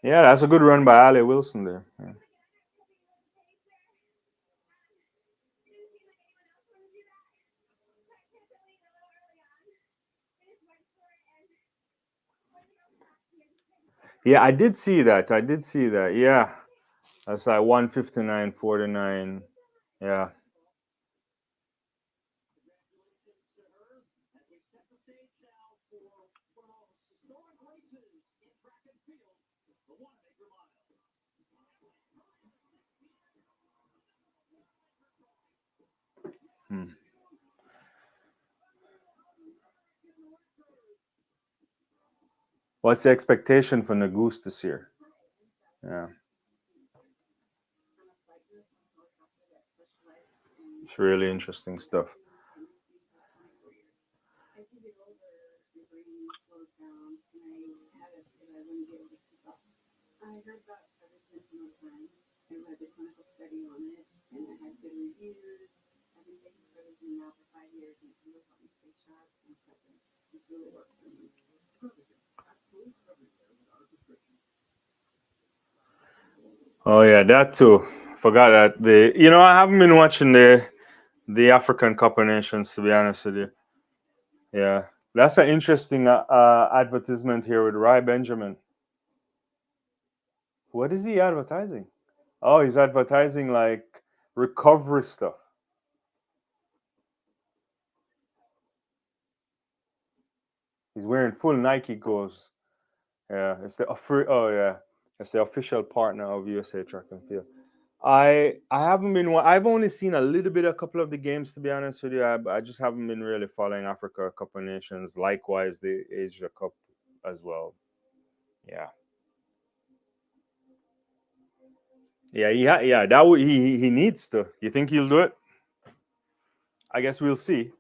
Yeah, that's a good run by Ali Wilson there. Yeah. Yeah, I did see that. I did see that. Yeah, that's like 159.49. Yeah. Hmm. What's the expectation for Nagoose this year? Yeah, it's really interesting stuff. Oh yeah, that too. Forgot that I haven't been watching the African Cup of Nations, to be honest with you. Yeah, that's an interesting advertisement here with Rai Benjamin. What is he advertising? Oh, he's advertising like recovery stuff. He's wearing full Nike goals. Yeah, it's the official partner of USA Track and Field. I haven't been. I've only seen a little bit, a couple of the games, to be honest with you. I just haven't been really following Africa Cup of Nations. Likewise, the Asia Cup as well. Yeah, yeah. That would he needs to. You think he'll do it? I guess we'll see.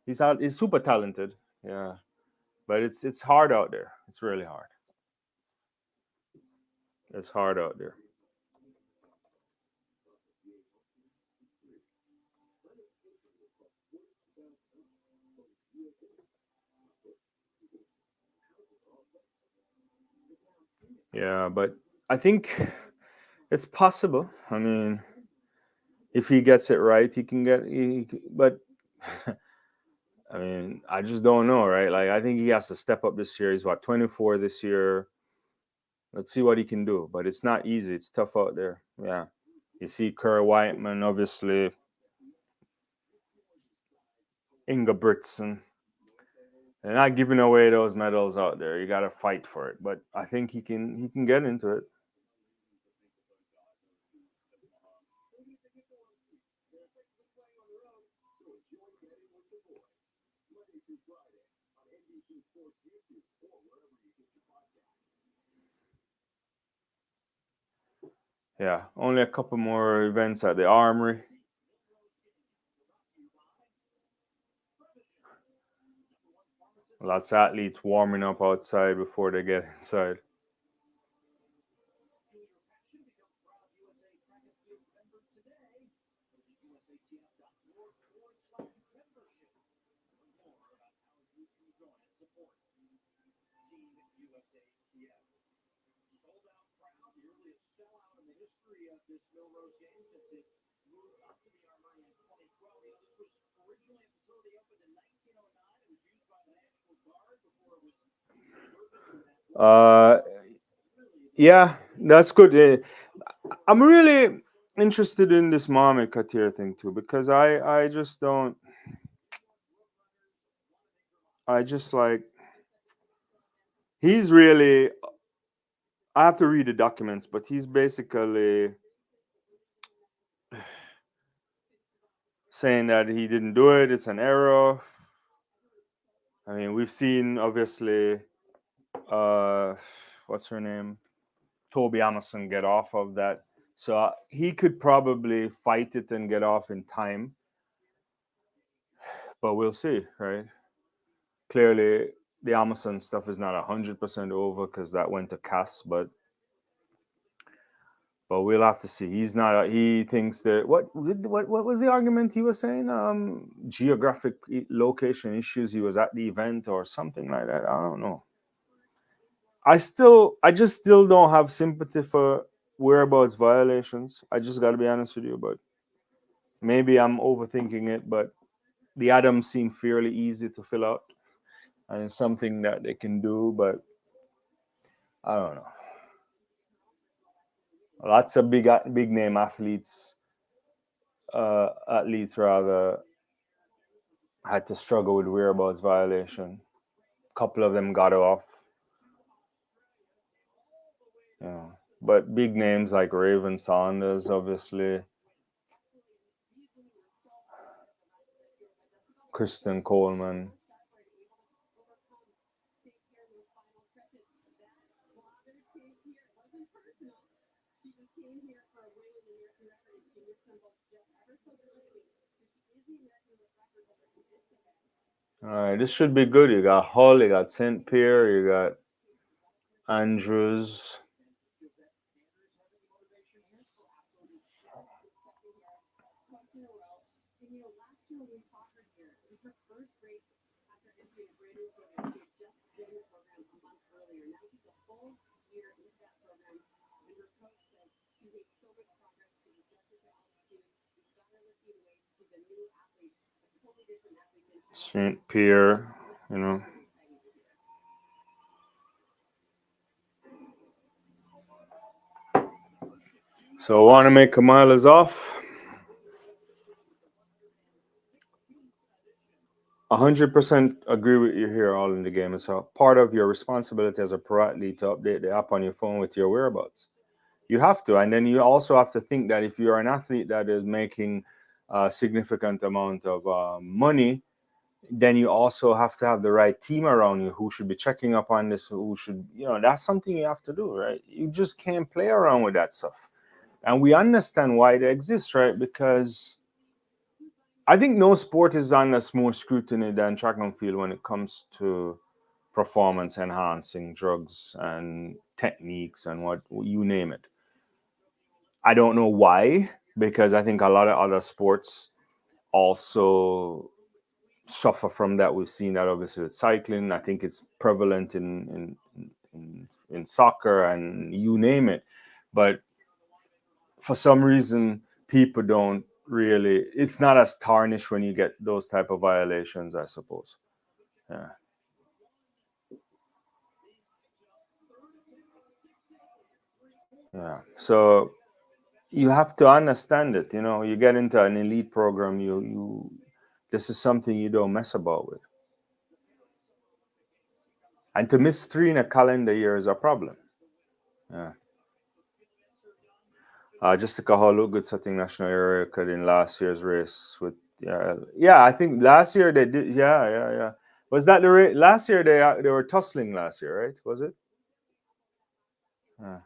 He's out. He's super talented. Yeah, but it's hard out there. It's really hard. It's hard out there. Yeah, but I think it's possible. I mean, if he gets it right, he can get. But I mean, I just don't know, right? Like, I think he has to step up this year. He's about 24 this year. Let's see what he can do. But it's not easy. It's tough out there. Yeah. You see Kerr Whiteman, obviously, Inga Britson. They're not giving away those medals out there. You got to fight for it. But I think he can get into it. Yeah. Only a couple more events at the Armory. Lots of athletes warming up outside before they get inside. Uh, yeah, that's good. I'm really interested in this Mohamed Katir thing too because I just don't. I just like he's really. I have to read the documents, but he's basically saying that he didn't do it. It's an error. I mean, we've seen obviously, uh, what's her name, Toby Amazon get off of that. So he could probably fight it and get off in time, but we'll see, right? Clearly, the Amazon stuff is not 100% over because that went to Cass, but we'll have to see. He's not. He thinks that what was the argument he was saying? Geographic location issues. He was at the event or something like that. I don't know. I just still don't have sympathy for whereabouts violations. I just got to be honest with you, but maybe I'm overthinking it. But the items seem fairly easy to fill out, and it's something that they can do. But I don't know. Lots of big name athletes rather had to struggle with whereabouts violation. A couple of them got off. You know. But big names like Raven Saunders, obviously, Kristen Coleman. All right, this should be good. You got Hull, you got St. Pierre, you got Andrews. St. Pierre, you know. So want to make Kamal is off. 100% agree with you here all in the game. It's a part of your responsibility as a pro athlete to update the app on your phone with your whereabouts. You have to, and then you also have to think that if you're an athlete that is making a significant amount of money, then you also have to have the right team around you who should be checking up on this, who should, that's something you have to do, right? You just can't play around with that stuff. And we understand why it exists, right? Because I think no sport is under more scrutiny than track and field when it comes to performance enhancing drugs and techniques and what you name it. I don't know why, because I think a lot of other sports also suffer from that. We've seen that obviously with cycling. I think it's prevalent in soccer and you name it. But for some reason, people don't really. It's not as tarnished when you get those type of violations, I suppose. Yeah. Yeah. So you have to understand it. You get into an elite program. You this is something you don't mess about with. And to miss 3 in a calendar year is a problem. Yeah. Jessica Hall looked good setting national area record in last year's race with yeah. I think last year they did. Yeah. Was that the race last year? They were tussling last year, right? Was it? Uh,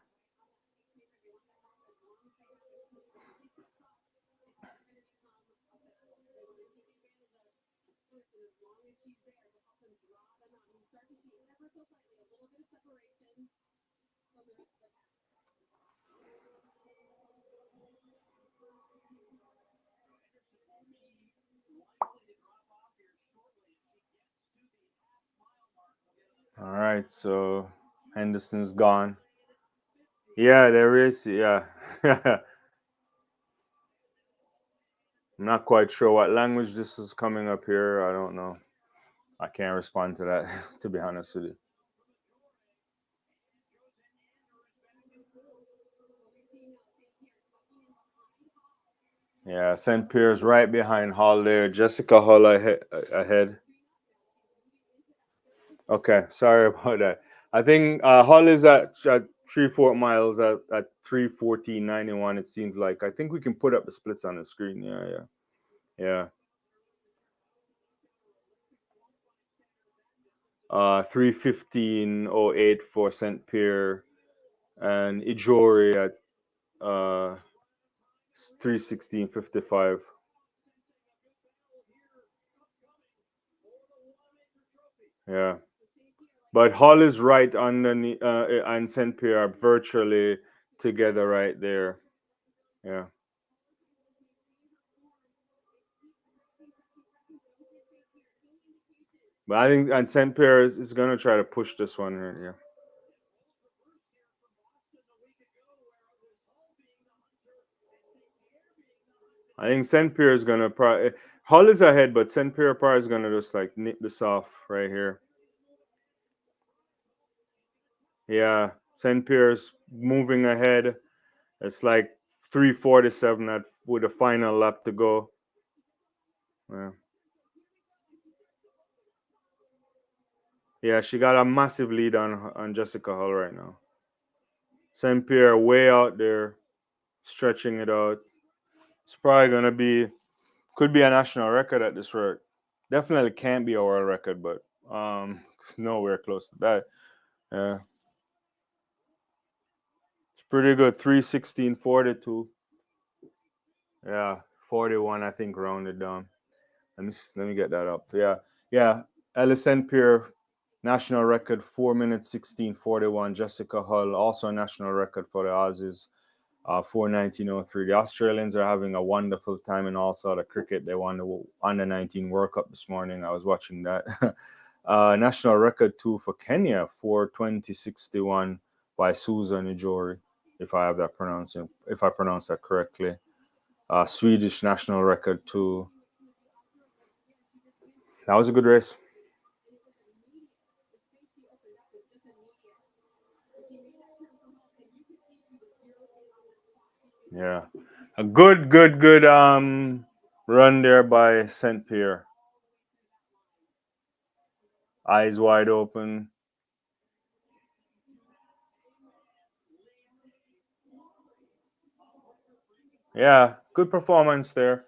all right. So Henderson's gone. Yeah, there is. Yeah. I'm not quite sure what language this is coming up here. I don't know. I can't respond to that, to be honest with you. Yeah, St. Pierre's right behind Hall there. Jessica Hall ahead. Okay, sorry about that. I think Hull is at 3 4 miles at 3:14:91. It seems like I think we can put up the splits on the screen. Yeah. 3:15:08 for Saint Pierre and Ijori at 3:16:55. Yeah, but Hull is right underneath, and Saint Pierre are virtually together right there. Yeah. But I think and Saint Pierre is gonna try to push this one right here. I think Saint Pierre is gonna probably Hull is ahead, but Saint Pierre probably is gonna just like nip this off right here. Yeah, Saint Pierre's moving ahead. It's like 3:47 at with a final lap to go. Yeah. Yeah, she got a massive lead on Jessica Hull right now. Saint Pierre way out there, stretching it out. It's probably gonna be could be a national record at this rate. Definitely can't be a world record, but nowhere close to that. Yeah. It's pretty good. 3:16:42. Yeah. 41, I think, rounded down. Let me get that up. Yeah. Ellison Pierre, national record 4 minutes 16:41. Jessica Hull, also a national record for the Aussies, 4:19:03. The Australians are having a wonderful time in all sort of cricket. They won the under 19 World Cup this morning. I was watching that. National record too for Kenya, 4:20:61 by Susan Ijori, if I pronounce that correctly. Swedish national record too. That was a good race. Yeah, a good run there by Saint Pierre. Eyes wide open. Yeah, good performance there.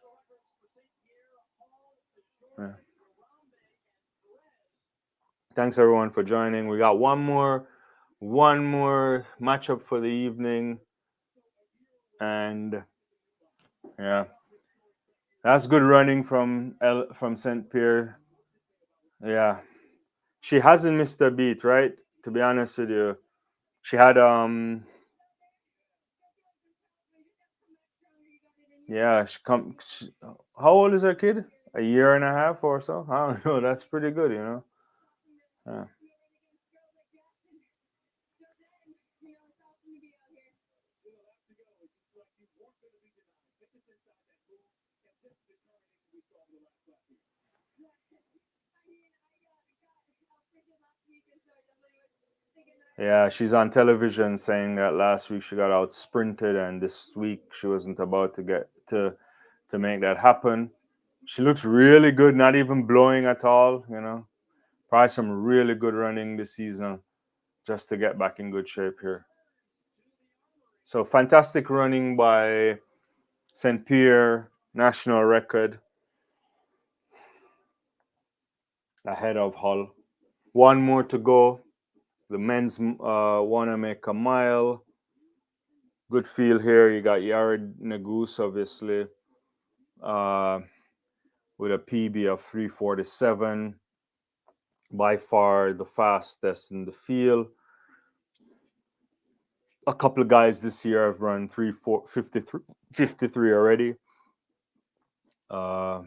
Yeah. Thanks everyone for joining. We got one more matchup for the evening, and yeah, that's good running from Saint Pierre. Yeah, she hasn't missed a beat, right? To be honest with you, she had yeah, how old is her kid? A year and a half or so? I don't know. That's pretty good, you know. Yeah. Yeah, she's on television saying that last week she got out sprinted, and this week she wasn't about to get to make that happen. She looks really good, not even blowing at all. You know, probably some really good running this season just to get back in good shape here. So fantastic running by Saint Pierre, national record ahead of Hull. One more to go. The men's want to make a mile. Good feel here. You got Yared Nagus, obviously, uh, with a PB of 347. By far the fastest in the field. A couple of guys this year have run 53 already. Uh,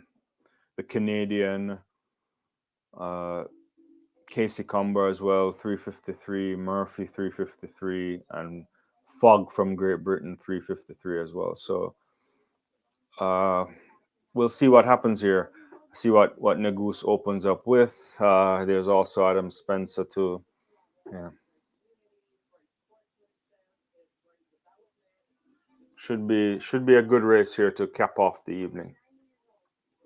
the Canadian uh, Casey Cumber as well, 353. Murphy, 353. And Fogg from Great Britain, 353 as well. So uh, we'll see what happens here. See what Nagus opens up with. There's also Adam Spencer too. Yeah, should be a good race here to cap off the evening.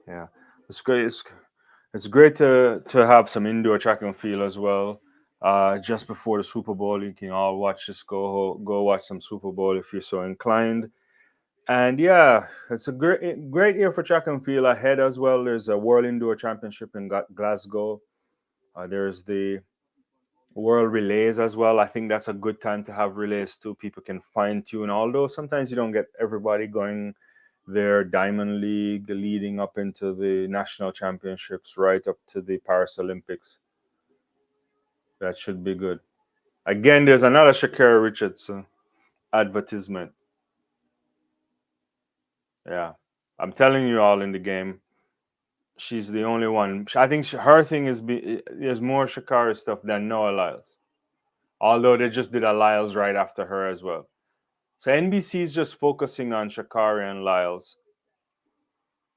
Yeah, it's great. It's great to have some indoor track and field as well. Just before the Super Bowl, you can all watch. Just go watch some Super Bowl if you're so inclined. And yeah, it's a great year for track and field ahead as well. There's a World Indoor Championship in Glasgow. There's the World Relays as well. I think that's a good time to have relays too. People can fine tune. Although sometimes you don't get everybody going their Diamond League leading up into the national championships, right up to the Paris Olympics. That should be good. Again, there's another Shakira Richardson advertisement. Yeah, I'm telling you all in the game, she's the only one. I think her thing is there's more Shakira stuff than Noah Lyles. Although they just did a Lyles right after her as well. So NBC is just focusing on Shakira and Lyles.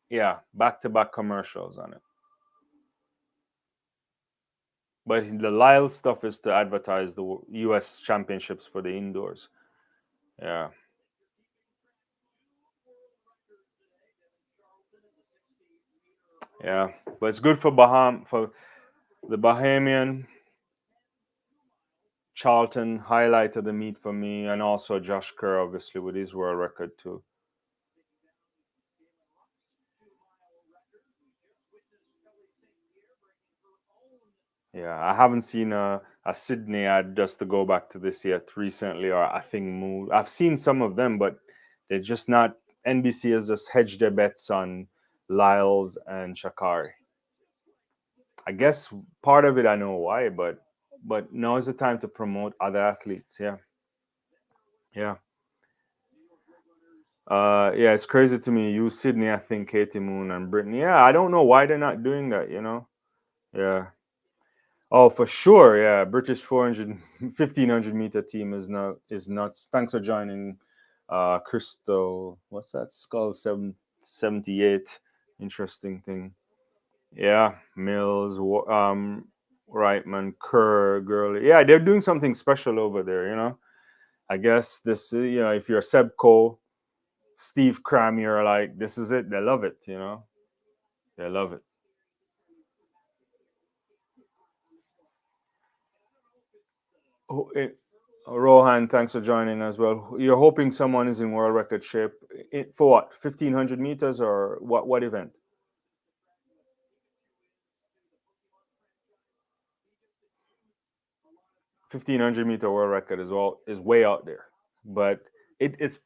Yeah, back to back commercials on it. But the Lyles stuff is to advertise the U.S. championships for the indoors. Yeah, yeah. But it's good for for the Bahamian. Charlton highlighted the meet for me, and also Josh Kerr, obviously, with his world record too. Yeah, I haven't seen a Sydney ad just to go back to this yet recently, or I think move. I've seen some of them, but they're just not. NBC has just hedged their bets on Lyles and Shakari. I guess part of it I know why, but now is the time to promote other athletes. Yeah, yeah, yeah. It's crazy to me. You Sydney, I think Katie Moon and Brittany. Yeah, I don't know why they're not doing that. You know. Yeah. Oh, for sure. Yeah, British 400, 1500 meter team is nuts. Thanks for joining, Crystal. What's that? Skull 78. Interesting thing. Yeah, Mills, Reitman, Kerr, Gurley. Yeah, they're doing something special over there. You know, I guess this. If you're Sebco, Steve Cram, you're like, this is it. They love it. You know, they love it. Oh, Rohan, thanks for joining as well. You're hoping someone is in world record shape. for what? 1,500 meters or what? What event? 1,500-meter world record is way out there, but it's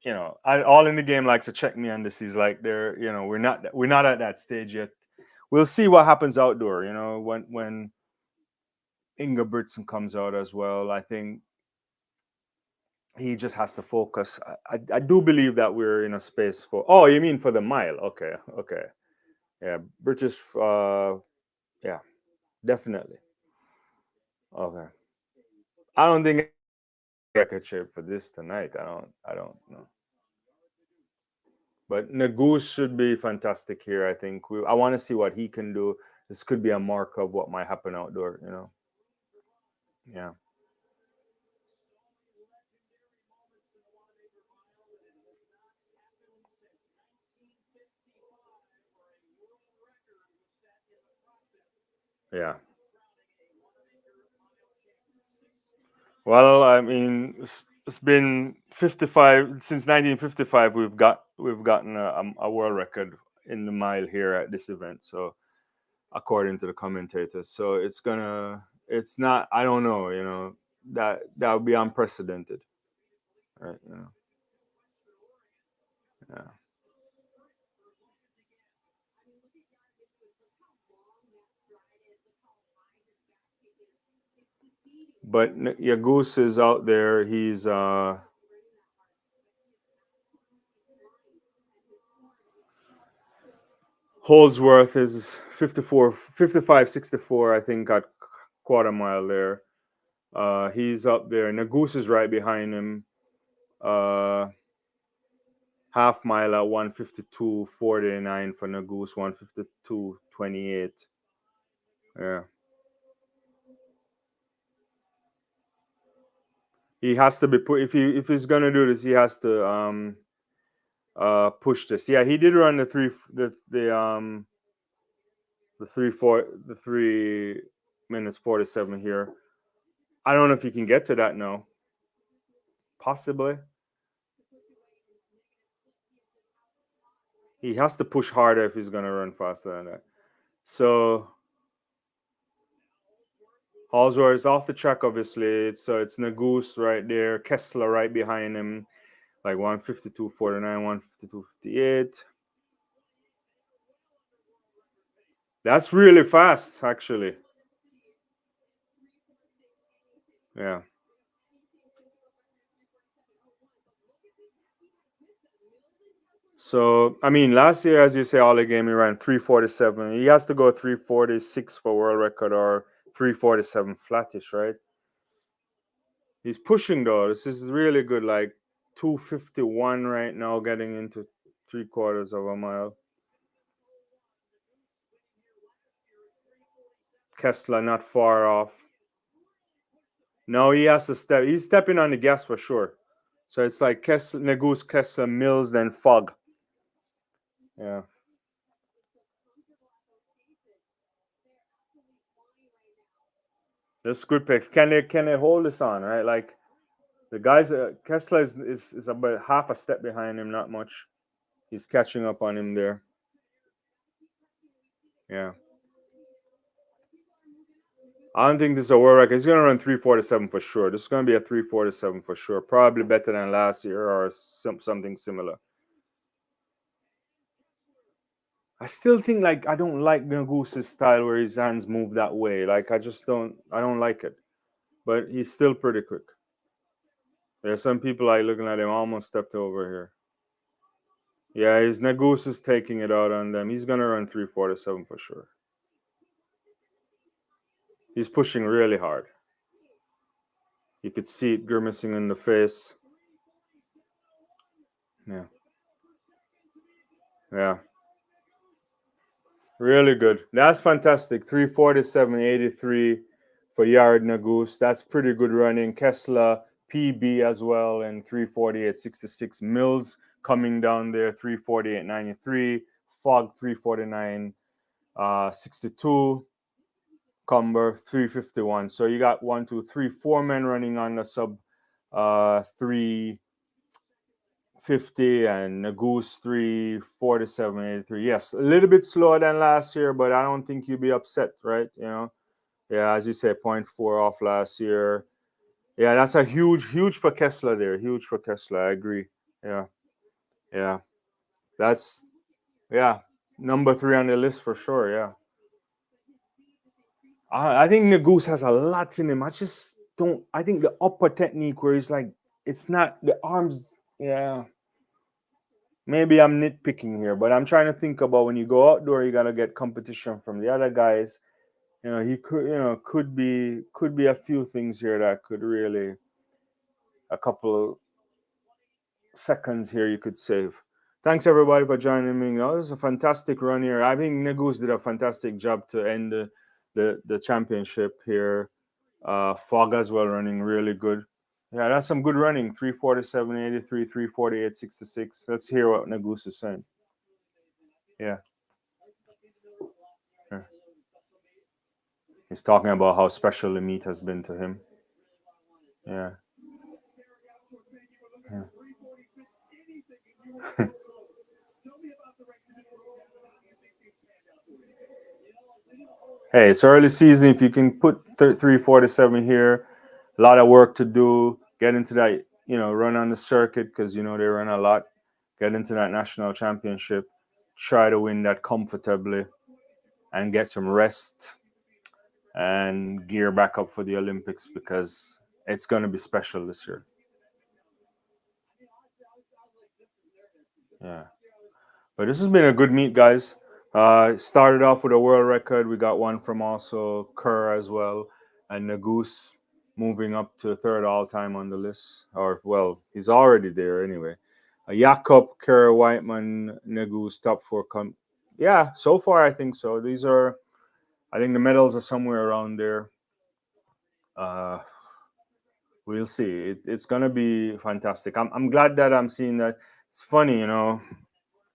all in the game likes to check me on this. Is like they're we're not at that stage yet. We'll see what happens outdoor. When Ingebrigtsen comes out as well. I think he just has to focus. I do believe that we're in a space for. Oh, you mean for the mile? Okay, okay, yeah, British. Yeah, definitely. Okay, I don't think record shape for this tonight. I don't know. But Nagus should be fantastic here. I think I want to see what he can do. This could be a mark of what might happen outdoor. Yeah. Yeah. Well, I mean, it's been 55 since 1955. We've gotten a world record in the mile here at this event. So according to the commentators, so it's not. I don't know. That would be unprecedented, right? Yeah. But Yagus is out there. He's Holdsworth is 54, 55, 64. I think at quarter mile there. He's up there. Nagus is right behind him. Uh, half mile at 152.49 for Nagus, 152.28. Yeah. He has to be put if he's gonna do this, he has to push this. Yeah, he did run the 3 minutes 47 here. I don't know if he can get to that now. Possibly. He has to push harder if he's gonna run faster than that. So Halsworth is off the track, obviously. So it's Nagus right there, Kessler right behind him, like 152.49, 152.58. That's really fast, actually. Yeah. So I mean, last year, as you say, Ollie game he ran 347. He has to go 346 for world record or 347 flattish, right? He's pushing though. This is really good, like 251 right now, getting into 3/4 of a mile. Kessler not far off. No, he has to step. He's stepping on the gas for sure. So it's like Kessler, Negus, Kessler, Mills, then Fog. Yeah. That's good picks. Can they hold this on, right? Like the guys, Kessler is about half a step behind him, not much. He's catching up on him there. Yeah. I don't think this is a world record. He's gonna run 347 for sure. This is gonna be a 347 for sure. Probably better than last year or something similar. I still think like I don't like Goose's style where his hands move that way. Like I don't like it. But he's still pretty quick. There's some people like looking at him almost stepped over here. Yeah, his Nagus is taking it out on them. He's gonna run 347 for sure. He's pushing really hard. You could see it grimacing in the face. Yeah. Yeah. Really good. That's fantastic. 347.83 for Yard Nagus. That's pretty good running. Kessler PB as well and 348.66. Mills coming down there 348.93. Fog 349.62. Cumber 351. So you got 1, 2, 3, 4 men running on the sub 3 50 and a goose 347.83. Yes, a little bit slower than last year, but I don't think you'd be upset, right? Yeah, as you say, 0.4 off last year. Yeah, that's a huge for Kessler there. Huge for Kessler. I agree. Yeah, yeah, that's number 3 on the list for sure. Yeah, I think the goose has a lot in him. I just don't. I think the upper technique where he's like, it's not the arms. Yeah, maybe I'm nitpicking here, but I'm trying to think about when you go outdoor, you gotta get competition from the other guys. He could, could be a few things here that could really a couple of seconds here you could save. Thanks everybody for joining me. This is a fantastic run here. I think Negus did a fantastic job to end the championship here. Fog as well running really good. Yeah, that's some good running. 347.83, 348.66. Let's hear what Negus is saying. Yeah. Yeah. He's talking about how special the meet has been to him. Yeah. Yeah. Hey, it's early season. If you can put 347 here, a lot of work to do. Get into that, run on the circuit because they run a lot. Get into that national championship. Try to win that comfortably, and get some rest and gear back up for the Olympics because it's going to be special this year. Yeah. But this has been a good meet, guys. Started off with a world record. We got one from also Kerr as well. And Negus moving up to third all-time on the list. Or, well, he's already there anyway. Jakob, Kerr, Whiteman, Negus, top 4. Yeah, so far I think so. I think the medals are somewhere around there. We'll see. It's going to be fantastic. I'm glad that I'm seeing that. It's funny,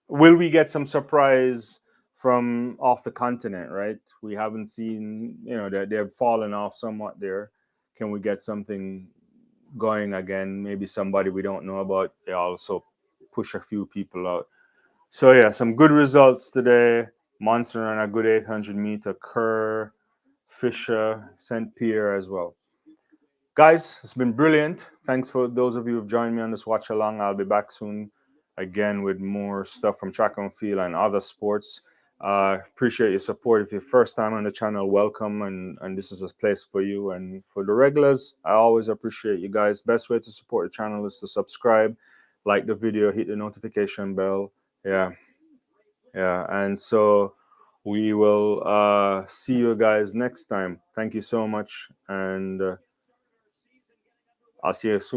will we get some surprise from off the continent, right? We haven't seen, that they've fallen off somewhat there. Can we get something going again? Maybe somebody we don't know about. They also push a few people out. So yeah, some good results today. Monster on a good 800-meter. Kerr, Fisher, St. Pierre as well. Guys, it's been brilliant. Thanks for those of you who've joined me on this watch along. I'll be back soon again with more stuff from track and field and other sports. Appreciate your support. If you're first time on the channel, welcome, and this is a place for you. And for the regulars, I always appreciate you guys. Best way to support the channel is to subscribe, like the video, hit the notification bell. Yeah. And so we will see you guys next time. Thank you so much, and I'll see you soon.